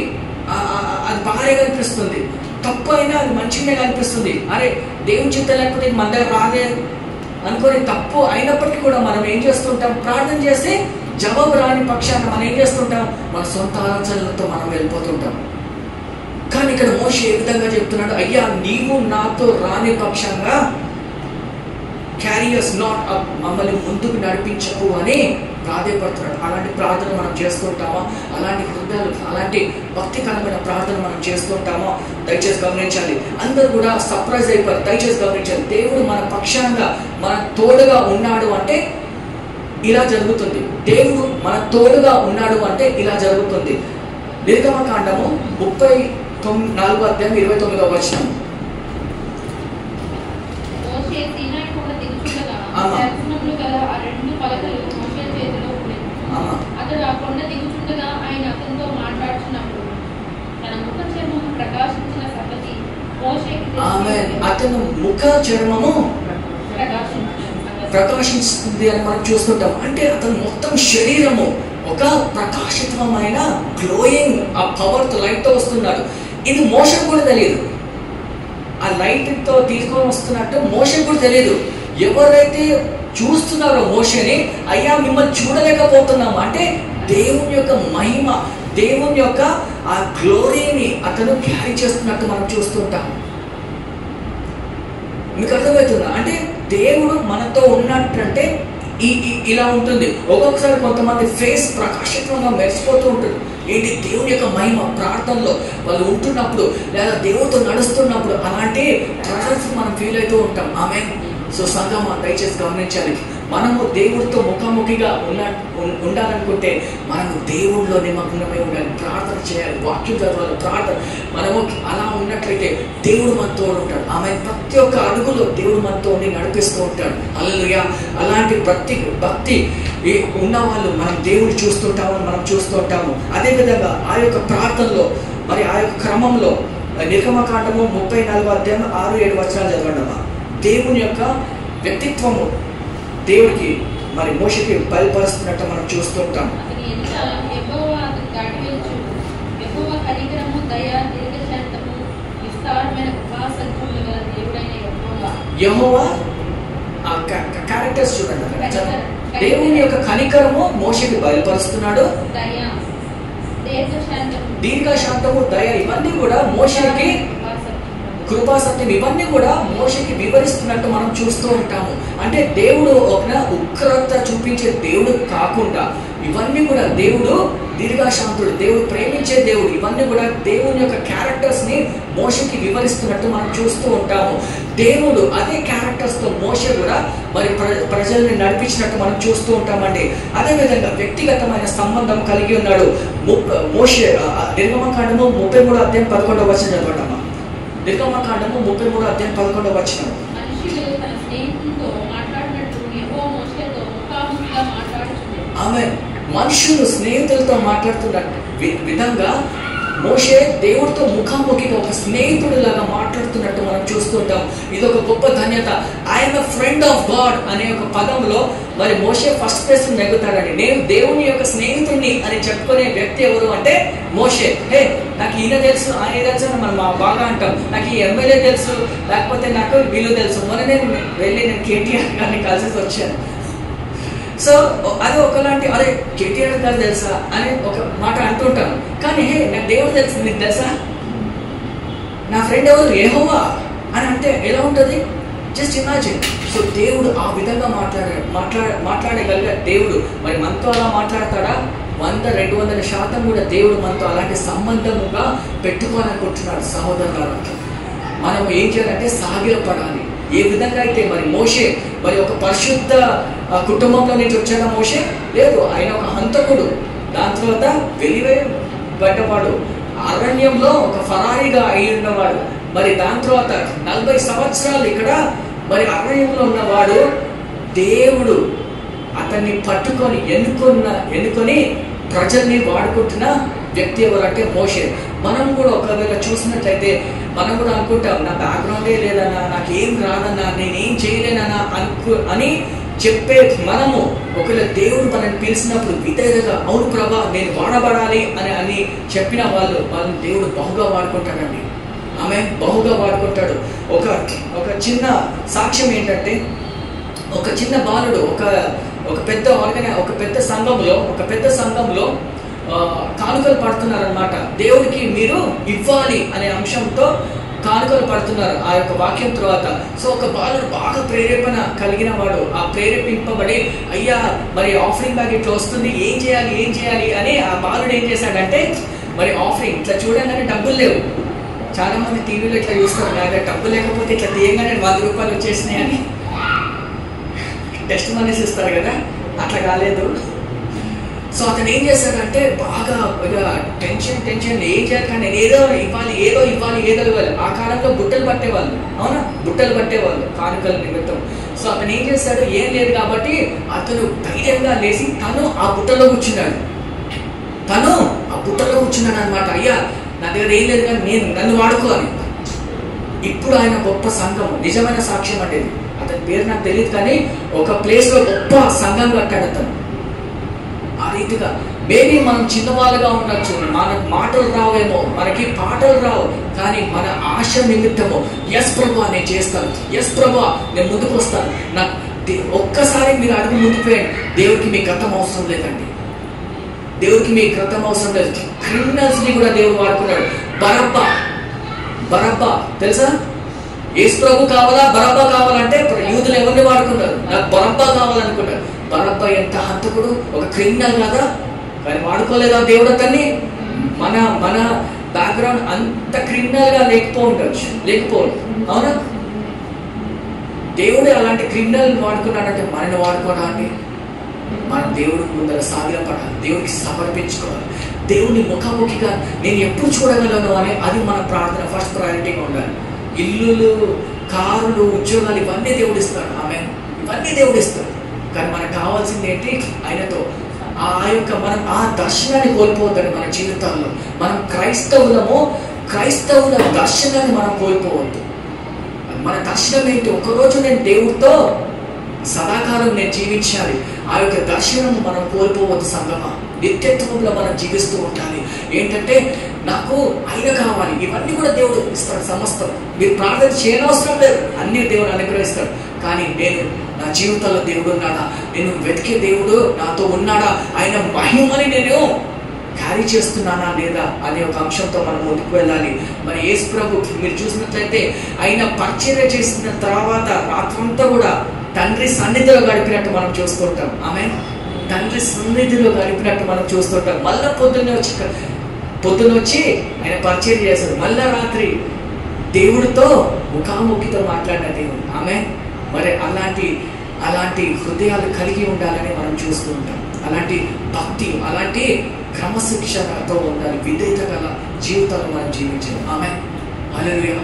అది బాగా కనిపిస్తుంది, తప్పు అయినా అది మంచిగానే కనిపిస్తుంది. అరే దేవుని చిత్తం లేకపోతే మన దగ్గర రాదే అనుకొని తప్పు అయినప్పటికీ కూడా మనం ఏం చేస్తుంటాం, ప్రార్థన చేస్తే జవాబు రాని పక్షాన మనం ఏం చేస్తుంటాం, మన సొంత ఆలోచనలతో మనం వెళ్ళిపోతుంటాం. కానీ ఇక్కడ మోషే ఏ విధంగా చెప్తున్నాడు, అయ్యా నీవు నాతో రాని పక్షంగా క్యారియర్స్ నాట్ అప్, మమ్మల్ని ముందుకు నడిపించకు అని ప్రాధేయపడుతున్నాడు. అలాంటి ప్రార్థన మనం చేస్తుంటామా? అలాంటి హృదయాలు, అలాంటి భక్తికరమైన ప్రార్థన మనం చేస్తుంటామా? దయచేసి గమనించాలి. అందరూ కూడా సర్ప్రైజ్ అయిపోయారు. దయచేసి గమనించాలి, దేవుడు మన పక్షంగా మన తోడుగా ఉన్నాడు అంటే ఇలా జరుగుతుంది. దేవుడు మన తోడుగా ఉన్నాడు అంటే ఇలా జరుగుతుంది. నిర్గమకాండము 34వ అధ్యాయం 29వ వచనం. అతడు ఆ కొండ దిగుచుండగా ఆయన అతనితో మాట్లాడుతున్నప్పుడు తన ముఖ చర్మము ప్రకాశించిన సంగతి మోషేకి అతను ముఖ చర్మము ప్రకాశిస్తుంది అని మనం చూస్తుంటాం. అంటే అతను మొత్తం శరీరము ఒక ప్రకాశితమైన గ్లోయింగ్ ఆ పవర్ తో లైట్ తో వస్తున్నాడు. ఇది మోషకు కూడా తెలియదు. ఆ లైట్ తో తీసుకొని వస్తున్నట్టు మోషకు కూడా తెలియదు. ఎవరైతే చూస్తున్నారో మోషేని, అయ్యా మిమ్మల్ని చూడలేకపోతున్నాము అంటే దేవుని యొక్క మహిమ, దేవుని యొక్క ఆ గ్లోరీని అతను క్యారీ చేస్తున్నట్టు మనం చూస్తుంటాం. మీకు అర్థమవుతుందా? అంటే దేవుడు మనతో ఉన్నట్టంటే ఇలా ఉంటుంది. ఒక్కొక్కసారి కొంతమంది ఫేస్ ప్రకాశితంగా మెరిసిపోతూ ఉంటుంది. ఏంటి? దేవుని యొక్క మహిమ. ప్రార్థనలో వాళ్ళు ఉంటున్నప్పుడు లేదా దేవుడితో నడుస్తున్నప్పుడు అలాంటి ప్రజెన్స్ మనం ఫీల్ అవుతూ ఉంటాం. ఆమె సో సంగమా దయచేసి గమనించాలి, మనము దేవుడితో ముఖాముఖిగా ఉండాలనుకుంటే మనము దేవుడిలో నిమగ్నమై ఉండాలి, ప్రార్థన చేయాలి, వాక్యం చదవాలి, ప్రార్థన. మనము అలా ఉన్నట్లయితే దేవుడు మనతో ఉంటాడు. ఆమె ప్రతి ఒక్క అడుగులో దేవుడు మనతో నడిపిస్తూ ఉంటాడు. హల్లెలూయా. అలాంటి భక్తి ఉన్నవాళ్ళు మనం దేవుడు మనం చూస్తూ ఉంటాము. అదేవిధంగా ఆ యొక్క ప్రార్థనలో మరి ఆ యొక్క క్రమంలో నిర్గమకాండము 34వ అధ్యాయం 6-7 వచనాలు చదవండి. దేవుని యొక్క వ్యక్తిత్వము దేవుడికి మరి మోషేకి బయలుపరుస్తున్నట్టు మనం చూస్తూ ఉంటాం. యెహోవా ఆ క్యారెక్టర్స్ చూడండి. దేవుని యొక్క కనికరము మోషేకి బయలుపరుస్తున్నాడు. దీర్ఘశాంతము, దయ, ఇవన్నీ కూడా మోషేకి, కృపాసత్యం, ఇవన్నీ కూడా మోషేకి వివరిస్తున్నట్టు మనం చూస్తూ ఉంటాము. అంటే దేవుడు ఒక ఉగ్రత చూపించే దేవుడు కాకుండా ఇవన్నీ కూడా దేవుడు దీర్ఘశాంతుడు, దేవుడు ప్రేమించే దేవుడు, ఇవన్నీ కూడా దేవుని యొక్క క్యారెక్టర్స్ ని మోషేకి వివరిస్తున్నట్టు మనం చూస్తూ ఉంటాము. దేవుడు అదే క్యారెక్టర్స్ తో మోషే కూడా మరి ప్రజల్ని నడిపించినట్టు మనం చూస్తూ ఉంటామండి. అదేవిధంగా వ్యక్తిగతమైన సంబంధం కలిగి ఉన్నాడు మోషే. నిర్గమకాండము 33వ అధ్యాయం 11వ వచనం చదవడమ్మా. నిర్గమకాండము 33వ అధ్యాయం 11వ వచనం. ఆమె మనుషులు స్నేహితులతో మాట్లాడుతున్న విధంగా మోషే దేవుడితో ముఖాముఖిగా ఒక స్నేహితుడి లాగా మాట్లాడుతున్నట్టు మనం చూస్తుంటాం. ఇది ఒక గొప్ప ధన్యత. I'm a friend of God అనే ఒక పదంలో మరి మోషే ఫస్ట్ ప్లేస్ నెగ్గుతాడని, నేను దేవుని యొక్క స్నేహితుడిని అని చెప్పుకునే వ్యక్తి ఎవరు అంటే మోషే. హే, నాకు ఈయన తెలుసు, ఆయన తెలుసు అని మనం బాగా అంటాం. నాకు ఈ ఎమ్మెల్యే తెలుసు, లేకపోతే నాకు వీళ్ళు తెలుసు. మొన్న నేను కేటీఆర్ గారిని కలిసి వచ్చాను. సో అది ఒకలాంటి, అరే కేటీఆర్ గారు తెలుసా అని ఒక మాట అంటుంటాను. కానీ హే, నాకు దేవుడు తెలుసు, నీకు తెలుసా? నా ఫ్రెండ్ ఎవరు? యెహోవా అని అంటే ఎలా ఉంటుంది? Just imagine. సో దేవుడు ఆ విధంగా మాట్లాడగలిగే దేవుడు మరి మనతో అలా మాట్లాడతాడా? 100-200% కూడా దేవుడు మనతో అలాంటి సంబంధముగా పెట్టుకోవాలనుకుంటున్నాడు. సహోదరులారా, మనం ఏం చేయాలంటే సాగిలపడాలి. ఏ విధంగా అయితే మరి మోషే మరి ఒక పరిశుద్ధ కుటుంబంలో నుంచి వచ్చాడా మోషే? లేదు, ఆయన ఒక హంతకుడు. దాని తర్వాత వెలివేయబడ్డవాడు, అరణ్యంలో ఒక ఫరారీగా అయి ఉన్నవాడు. మరి దాని తర్వాత 40 సంవత్సరాలు ఇక్కడ మరి అరణ్యంలో ఉన్నవాడు. దేవుడు అతన్ని పట్టుకొని ఎన్నుకొని ప్రజల్ని వాడుకుంటున్న వ్యక్తి ఎవరంటే మోషే. మనం కూడా ఒకవేళ చూసినట్లయితే మనం కూడా అనుకుంటాం, నా బ్యాక్గ్రౌండే లేదన్నా, నాకేం రాదన్నా, నేనేం చేయలేనన్నా అని చెప్పే మనము ఒకవేళ దేవుడు మనల్ని పిలిచినప్పుడు విధేయతగా అవును ప్రభా నేను వాడబడాలి అని చెప్పిన వాళ్ళని దేవుడు బహుగా వాడుకుంటాడండి. ఆమె బహుగా వాడుకుంటాడు. ఒక చిన్న సాక్ష్యం ఏంటంటే, ఒక చిన్న బాలుడు ఒక పెద్ద సంఘంలో కానుకలు పడుతున్నారనమాట. దేవుడికి మీరు ఇవ్వాలి అనే అంశంతో కానుకలు పడుతున్నారు ఆ యొక్క వాక్యం తర్వాత. సో ఒక బాలుడు బాగా ప్రేరేపణ కలిగిన వాడు, ఆ ప్రేరేపింపబడి అయ్యా మరి ఆఫరింగ్ బ్యాగ్ ఇట్లా వస్తుంది, ఏం చేయాలి అని ఆ బాలుడు ఏం చేశాడంటే, మరి ఆఫరింగ్ ఇట్లా చూడంగానే డబ్బులు లేవు. చాలా మంది టీవీలో ఇట్లా చూస్తారు, నా దగ్గర డబ్బు లేకపోతే ఇట్లా తీయగానే 100 రూపాయలు వచ్చేసినాయి అని టెస్ట్ మనీస్ ఇస్తారు కదా, అట్లా కాలేదు. సో అతను ఏం చేశాడంటే బాగా టెన్షన్ ఏం చేయాలి, కానీ ఏదో ఇవ్వాలి. ఆ కాలంలో బుట్టలు పట్టేవాళ్ళు, అవునా, బుట్టలు పట్టేవాళ్ళు కానుకల నిమిత్తం. సో అతను ఏం చేశాడు, ఏం లేదు కాబట్టి అతను ధైర్యంగా లేచి తను ఆ బుట్టలో కూర్చున్నాడు అనమాట. అయ్యా నా దగ్గర ఏం లేదు కానీ నన్ను వాడుకోవాలి. ఇప్పుడు ఆయన గొప్ప సంఘం, నిజమైన సాక్ష్యం అంటే అతని పేరు నాకు తెలియదు, కానీ ఒక ప్లేస్ లో గొప్ప సంఘం కట్టాడు అతను. ఆ రీతిగా మేబీ మనం చిన్నవాళ్ళుగా ఉండొచ్చు, మనకు మాటలు రావేమో, మనకి పాటలు రావు, కానీ మన ఆశ నిమిత్తము ఎస్ ప్రభా నేను చేస్తాను, ఎస్ ప్రభా నేను ముందుకు వస్తాను. నాకు ఒక్కసారి మీరు అడుగు ముందుకు వేయండి. దేవుడికి మీ గతం అవసరం లేదండి, దేవుడికి మీ గతం అవసరం లేదు. క్రిమినల్స్ ని కూడా దేవుడు వాడుకున్నాడు. బరబ్బా తెలుసా? యేసు ప్రభు కావాలా బరబ్బా కావాలంటే యూదులు ఎవరిని వాడుకున్నారు? నాకు బరబ్బా కావాలనుకున్నారు. బరబ్బా ఎంత హంతకుడు, ఒక క్రిమినల్ కదా, కానీ వాడుకోలేదా దేవుడు అతన్ని? మన బ్యాక్గ్రౌండ్ అంత క్రిమినల్ గా లేకపోవచ్చు, అవునా? దేవుడే అలాంటి క్రిమినల్ వాడుకున్నాడంటే మనని వాడుకోవడాన్ని మనం దేవుడి ముందర సాగిలపడాలి, దేవుడికి సమర్పించుకోవాలి. దేవుని ముఖాముఖిగా నేను ఎప్పుడు చూడగలను అని అది మన ప్రార్థన ఫస్ట్ ప్రయారిటీగా ఉండాలి. ఇల్లులు, కారులు, ఉద్యోగాలు ఇవన్నీ దేవుడు ఇస్తాడు. ఆమె ఇవన్నీ దేవుడు ఇస్తాడు. కానీ మనకు కావాల్సింది ఏంటి? ఆయనతో ఆ యొక్క మనం ఆ దర్శనాన్ని కోల్పోవద్దని మన జీవితాల్లో. మనం క్రైస్తవుల దర్శనాన్ని మనం కోల్పోవద్దు. మన దర్శనం ఏంటి? ఒకరోజు నేను దేవుడితో సదాకాలం నేను జీవించాలి. ఆ యొక్క దర్శనం మనం కోల్పోవద్దు సంగమా. నిత్యత్వంలో మనం జీవిస్తూ ఉండాలి. ఏంటంటే నాకు ఆయన కావాలి, ఇవన్నీ కూడా దేవుడు ఇస్తాడు. సమస్తం మీరు ప్రార్థన చేయనవసరం లేదు, అన్ని దేవుడు అనుగ్రహిస్తాడు. కానీ నేను నా జీవితంలో దేవుడు ఉన్నాడా, నేను వెతికే దేవుడు నాతో ఉన్నాడా, ఆయన మహిమని నేను క్యారీ చేస్తున్నానా లేదా అనే ఒక అంశంతో మనం ముందుకు వెళ్ళాలి. మరి యేసు ప్రభు మీరు చూసినట్లయితే ఆయన పరిచర్య చేసిన తర్వాత రాత్రంతా కూడా తండ్రి సన్నిధిలో గడిపినట్టు మనం చూస్తుంటాం. ఆమె తండ్రి సన్నిధిలో గడిపినట్టు మనం చూస్తుంటాం. మళ్ళా పొద్దున్న వచ్చి ఆయన పరిచర్య చేశాడు. మళ్ళా రాత్రి దేవుడితో ముఖాముఖితో మాట్లాడిన దేవుడు. ఆమె మరి అలాంటి హృదయాలు కలిగి ఉండాలని మనం చూస్తూ ఉంటాం. అలాంటి భక్తి, అలాంటి క్రమశిక్షణతో ఉండాలి. విధేయత గల జీవితాలు మనం జీవించాలి. ఆమె హల్లెలూయా.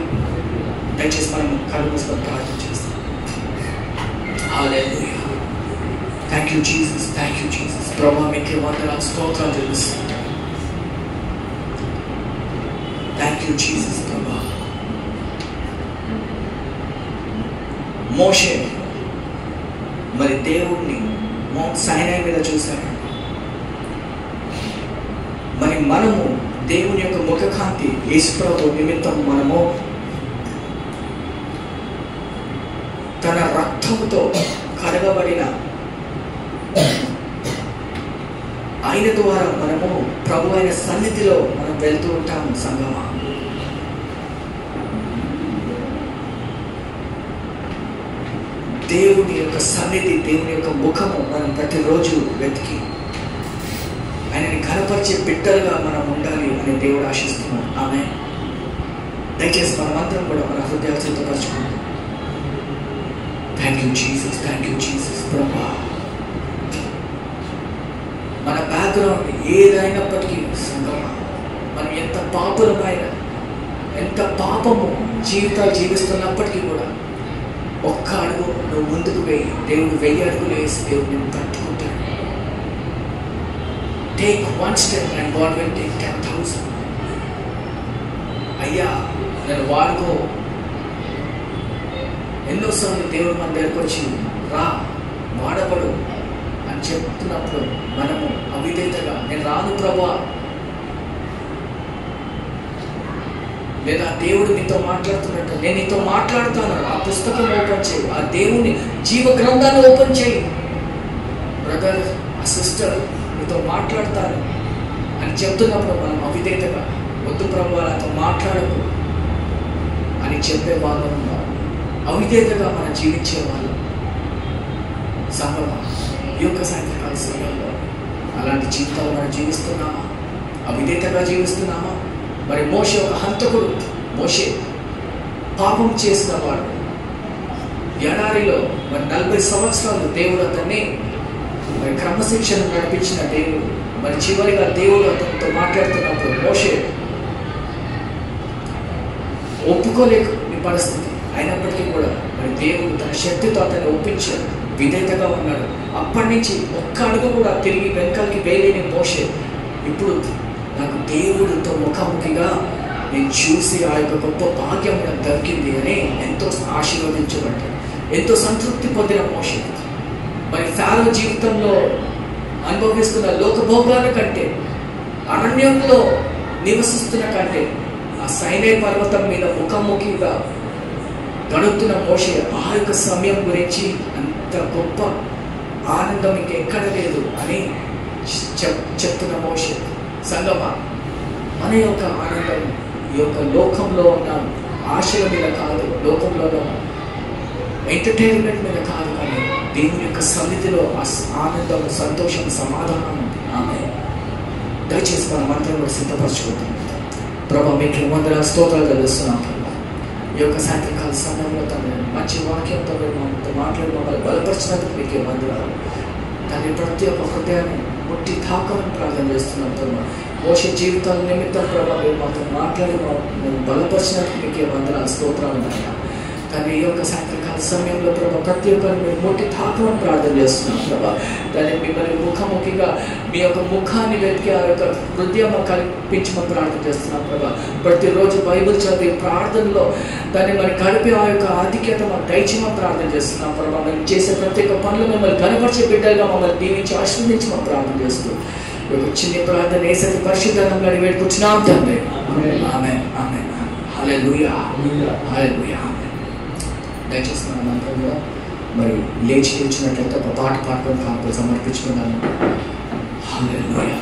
దయచేసి మనం కళ్ళు మూసుకొని ప్రార్థన చేస్తాం. హల్లెలూయా. Thank you Jesus, thank you Jesus. ప్రభువా మీకే వందనాలు, స్తోత్రాలు చెల్లిస్తున్నాం. Thank you Jesus. ప్రభువా మోషే మరి దేవుణ్ణి మౌంట్ సైనాయి మీద చూశాడు. మరి మనము దేవుని యొక్క ముఖకాంతి యేసుప్రభు నిమిత్తం మనము తన రక్తంతో కడగబడిన ఆయన ద్వారా మనము ప్రభు అయిన సన్నిధిలో మనం వెళ్తూ ఉంటాము సంగమా. దేవుని యొక్క సన్నిధి, దేవుని యొక్క ముఖము మనం ప్రతిరోజు వెతికి ఆయనని కనపరిచే బిడ్డలుగా మనం ఉండాలి అని దేవుడు ఆశిస్తున్నాడు. ఆమె దయచేసి మనమందరం కూడా మన హృదయాలు సిద్ధపరచుకుంటాం. Thank you Jesus, thank you Jesus. ప్రభా మన బ్యాక్గ్రౌండ్ ఏదైనప్పటికీ సంగమా, మనం ఎంత పాపులమైన, ఎంత పాపము జీవితాలు జీవిస్తున్నప్పటికీ కూడా ఒక్క అడుగు నువ్వు ముందుకు వేయి, దేవుడు 1000 అడుగులు వేసి దేవుడు నేను తట్టుకుంటాడు. Take 1 step and God will take 10,000. అయ్యా నేను వాడుకో. ఎన్నోసార్లు దేవుడు మన దగ్గరకు వచ్చి రా వాడబడు అని చెప్తున్నప్పుడు మనము అవిధేయతగా నేను రాను ప్రభా, లేదా దేవుడు నీతో మాట్లాడుతున్నట్టు నేను నీతో మాట్లాడుతాను, ఆ పుస్తకం ఓపెన్ చేయి, ఆ దేవుని జీవ గ్రంథాన్ని ఓపెన్ చేయి, బ్రదర్ ఆ సిస్టర్ నీతో మాట్లాడతారు అని చెప్తున్నప్పుడు మనం అవిధేయతగా వద్దు ప్రభు నాతో మాట్లాడకు అని చెప్పే వాళ్ళు ఉన్నారు. అవిధేయతగా మనం జీవించే వాళ్ళు సంభవం ఈ యొక్క సాయంత్రకాల సమయంలో అలాంటి జీవితాలు మనం జీవిస్తున్నామా? అవిధేయతగా జీవిస్తున్నామా? మరి మోషే ఒక హంతకుడు. మోషే పాపం చేసిన వాడు. ఎడారిలో మరి 40 సంవత్సరాలు దేవుడు అతన్ని మరి క్రమశిక్షణ నడిపించిన దేవుడు. మరి చివరిగా దేవుడు అతనితో మాట్లాడుతున్నప్పుడు మోషే ఒప్పుకోలేని పరిస్థితి అయినప్పటికీ కూడా మరి దేవుడు తన శక్తితో అతన్ని ఒప్పించాడు. విధేయతగా ఉన్నాడు. అప్పటి నుంచి ఒక్క అడుగు కూడా తిరిగి వెనకాలకి వేయలేని మోషే ఇప్పుడు నాకు దేవుడితో ముఖాముఖిగా నేను చూసి ఆ యొక్క గొప్ప భాగ్యం నాకు దొరికింది అని ఎంతో ఆశీర్వదించబడ్డాడు. ఎంతో సంతృప్తి పొందిన మోషే మరి ఫారో జీవితంలో అనుభవిస్తున్న లోకభోగాల కంటే, అరణ్యంలో నివసిస్తున్న కంటే, ఆ సైనాయి పర్వతం మీద ముఖాముఖిగా గడుపుతున్న మోషే ఆ యొక్క సమయం గురించి అంత గొప్ప ఆనందం ఇంకెక్కడ లేదు అని చెప్తున్న మోషే. సంగమా మన యొక్క ఆనందం ఈ యొక్క లోకంలో ఉన్న ఆశల మీద కాదు, లోకంలో ఎంటర్టైన్మెంట్ మీద కాదు, కానీ దేవుని యొక్క సన్నిధిలో ఆనందం, సంతోషం, సమాధానం ఉంది. ఆమె దయచేసి మనం అందరం కూడా సిద్ధపరచుకుంటాం. ప్రభా మీకు వందల స్తోత్రాలు తెలుస్తున్నాం. ఈ యొక్క సాయంత్రకాల సమయంలో తండ్రి మంచి వాక్యంతో మనతో మాట్లాడి మమ్మల్ని బలపరిచినందుకు మీకే వందనాలు. కానీ ప్రతి ఒక్క హృదయాన్ని ముట్టి తాకమని ప్రార్థన చేస్తున్నాం తండ్రి. మోషే జీవితాల నిమిత్తం ప్రభావ మీరు మాతో మాట్లాడి మేము బలపరిచినందుకు మీకే వందనాలు, స్తోత్రాలు నాయన. కానీ ఈ యొక్క సాయంత్రకాల సమయంలో ప్రభావ ప్రతి ఒక్కరిని మేము ముట్టి తాకమని ప్రార్థన చేస్తున్నాం ప్రభావ. దాన్ని మిమ్మల్ని ముఖాముఖిగా మీ యొక్క ముఖాన్ని వెతికి ఆ యొక్క హృదయం కల్పించమని ప్రార్థన చేస్తున్నాం ప్రభావ. ప్రతిరోజు బైబిల్ చదివి ప్రార్థనలో దాన్ని మరి గడిపే ఆ యొక్క ఆధిక్యత మాకు దయచేయమని ప్రార్థన చేస్తున్నాం ప్రభావ. మేము చేసే ప్రతి ఒక్క పనులు మిమ్మల్ని కనపరిచే బిడ్డలుగా మమ్మల్ని దీవించి ఆశీర్వదించమని ప్రార్థన చేస్తూ ఈ యొక్క చిన్న ప్రార్థన యేసయ్య పరిశుద్ధ నామములో అడిగి వేడుకుంటున్నాం తండ్రి. ఆమేన్ ఆమేన్. హల్లెలూయా హల్లెలూయా. దయచేసి మనంతా కూడా మరి లేచి నిలిచినట్లయితే ఒక పాట పాడుకొని కాపులు సమర్పించుకున్నాను. హల్లెలూయా.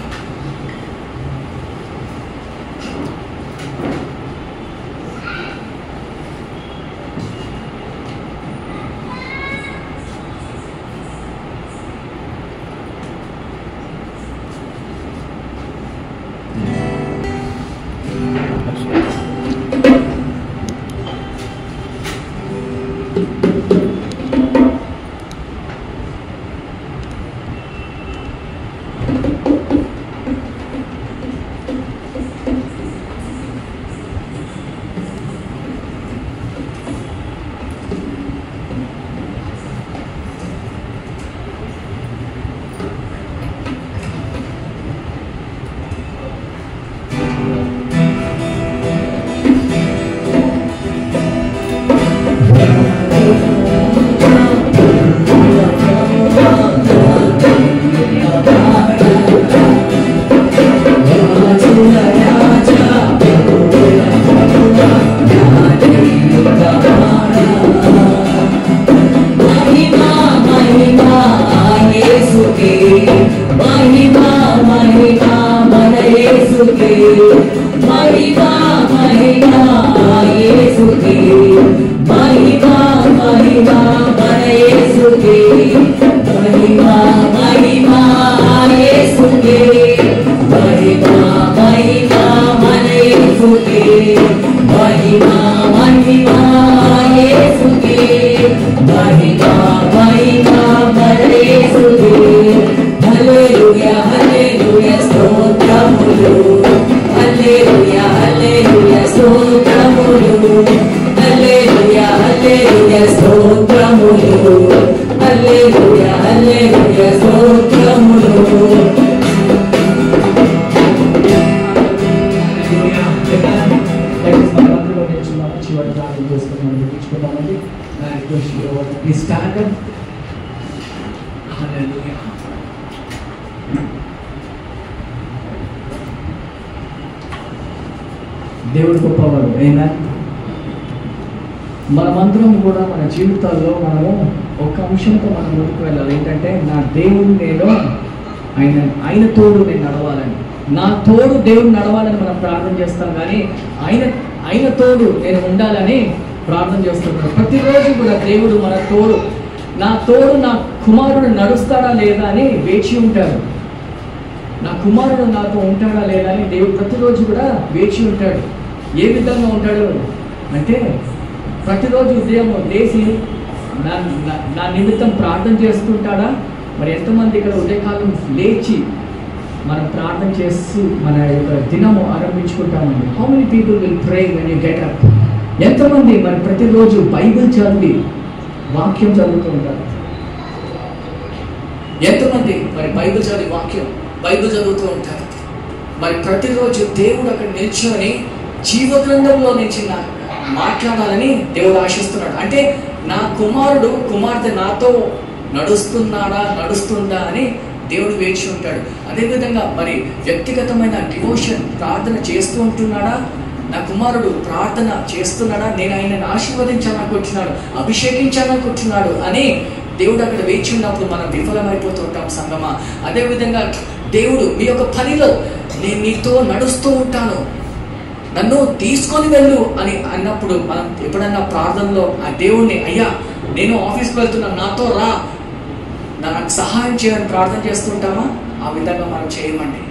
దేవుడి గొప్పవారు. అయినా మనమందరం కూడా మన జీవితాల్లో మనము ఒక్క అంశంతో మనం ముందుకు వెళ్ళాలి. ఏంటంటే నా దేవుడు నేను ఆయన తోడు నేను నడవాలని, నా తోడు దేవుడు నడవాలని మనం ప్రార్థన చేస్తాం. కానీ ఆయన తోడు నేను ఉండాలని ప్రార్థన చేస్తున్నాను. ప్రతిరోజు కూడా దేవుడు మన తోడు, నా తోడు నా కుమారుడు నడుస్తాడా లేదా అని వేచి ఉంటాడు. నా కుమారుడు నాతో ఉంటాడా లేదా అని దేవుడు ప్రతిరోజు కూడా వేచి ఉంటాడు. ఏ విధంగా ఉంటాడు అంటే ప్రతిరోజు ఉదయం లేచి నా నిమిత్తం ప్రార్థన చేస్తుంటాడా? మరి ఎంతమంది ఇక్కడ ఉదయకాలం లేచి మనం ప్రార్థన చేస్తూ మన యొక్క దినము ఆరంభించుకుంటామండి? How many people will pray when you get up? ఎంతమంది మరి ప్రతిరోజు బైబిల్ చదివి వాక్యం చదువుతూ ఉంటారు? ఎంతమంది మరి బైబిల్ చదివి బైబిల్ చదువుతూ ఉంటారు? మరి ప్రతిరోజు దేవుడు అక్కడ నిల్చొని జీవ గ్రంథంలో నుంచి మాట్లాడాలని దేవుడు ఆశిస్తున్నాడు. అంటే నా కుమార్తె నాతో నడుస్తుందా అని దేవుడు వేచి ఉంటాడు. అదేవిధంగా మరి వ్యక్తిగతమైన డివోషన్ ప్రార్థన చేస్తూ ఉంటున్నాడా? నా కుమారుడు ప్రార్థన చేస్తున్నాడా? నేను ఆయనను ఆశీర్వదించాలనుకుంటున్నాడు, అభిషేకించాలనుకుంటున్నాడు అని దేవుడు అక్కడ వేచి ఉన్నప్పుడు మనం విఫలమైపోతూ ఉంటాం సంగమా. అదేవిధంగా దేవుడు మీ యొక్క పనిలో నేను నీతో నడుస్తూ ఉంటాను, నన్ను తీసుకొని వెళ్ళు అని అన్నప్పుడు మనం ఎప్పుడన్నా ప్రార్థనలో ఆ దేవుణ్ణి, అయ్యా నేను ఆఫీస్కి వెళ్తున్నాను, నాతో రా, నాకు సహాయం చేయని ప్రార్థన చేస్తుంటామా? ఆ విధంగా మనం చేయమండి.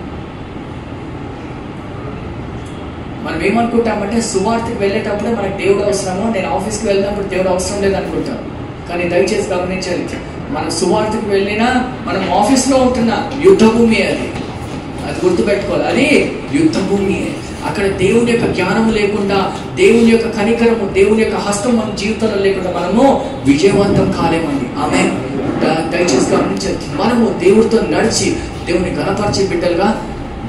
మనం ఏమనుకుంటామంటే సువార్తకి వెళ్ళేటప్పుడే మనకు దేవుడు అవసరము, నేను ఆఫీస్కి వెళ్ళినప్పుడు దేవుడు అవసరం లేదనుకుంటాం. కానీ దయచేసి గమనించాలి, మన సువార్తకి వెళ్ళినా మనం ఆఫీస్లో ఉంటున్న యుద్ధ భూమి అది గుర్తుపెట్టుకోవాలి. అది యుద్ధ భూమి. అక్కడ దేవుని యొక్క జ్ఞానము లేకుండా, దేవుని యొక్క కనికరము, దేవుని యొక్క హస్తం మన జీవితంలో లేకుండా మనము విజయవంతం కాలేమండి. ఆమె దయచేసి గమనించాలి, మనము దేవుడితో నడిచి దేవుని గణపరిచే బిడ్డలుగా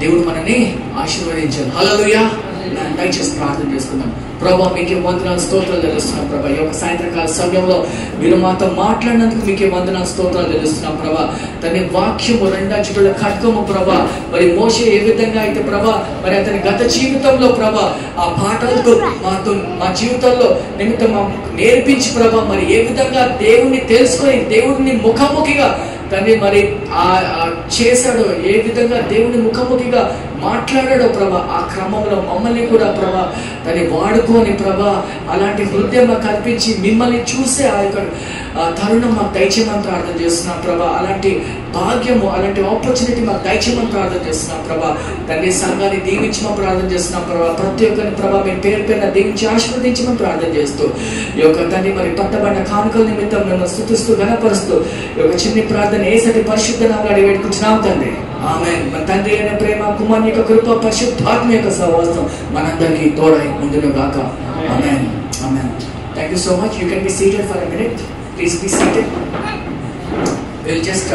దేవుడు మనల్ని ఆశీర్వదించాలి. హల్లెలూయా. దయచేసి ప్రార్థన చేసుకుందాం. ప్రభా మీకే వందనాలు స్తోత్రాలు తెలుస్తున్నాం ప్రభా. ఈ యొక్క సాయంత్రకాల సమయంలో మీరు మాతో మాట్లాడినందుకు మీకే వందనాలు స్తోత్రాలు తెలుస్తున్నాం ప్రభా. దాని వాక్యము 2 అక్షరాల ఖడ్గము ప్రభా. మరి మోషే ఏ విధంగా అయితే ప్రభా మరి అతని గత జీవితంలో ప్రభా ఆ పాఠాలతో మా జీవితంలో నిమిత్తం నేర్పించి ప్రభా మరి ఏ విధంగా దేవుణ్ణి తెలుసుకొని దేవుడిని ముఖాముఖిగా దాన్ని మరి చేశాడో, ఏ విధంగా దేవుని ముఖాముఖిగా మాట్లాడాడో ప్రభా, ఆ క్రమంలో మమ్మల్ని కూడా ప్రభా దాన్ని వాడుకొని ప్రభా అలాంటి హృదయం కల్పించి మిమ్మల్ని చూసే ఆ యొక్క తరుణం మాకు దయచేయమని ప్రార్థన చేస్తున్నాం ప్రభా. అలాంటి భాగ్యము, అలాంటి ఆపర్చునిటీ మాకు దయచేయమని ప్రార్థన చేస్తున్నాం ప్రభా. దాన్ని సంఘాన్ని దీవించమని ప్రార్థన చేస్తున్నాం ప్రభా. ప్రతి ఒక్కరిని ప్రభా మేము పేరు పేరున దీవించి ఆశీర్వదించమని ప్రార్థన చేస్తూ ఈ యొక్క తండ్రి మరి పట్టబడిన కానుకల నిమిత్తం మేము స్తుతిస్తూ ఘనపరుస్తూ ఈ యొక్క చిన్ని ప్రార్థన యేసటి పరిశుద్ధ నామములో అడిగి పెట్టుకుంటున్నాం తండ్రి. ఆమేన్. మన తండ్రి అయిన ప్రేమ, కుమారుని యొక్క కృప, పరిశుద్ధాత్మ యొక్క సహవాసం మనందరికీ తోడై ఉండును గాక. ఆమేన్. ఆమేన్. Thank you so much. You can be seated for a minute. Please be seated. We'll just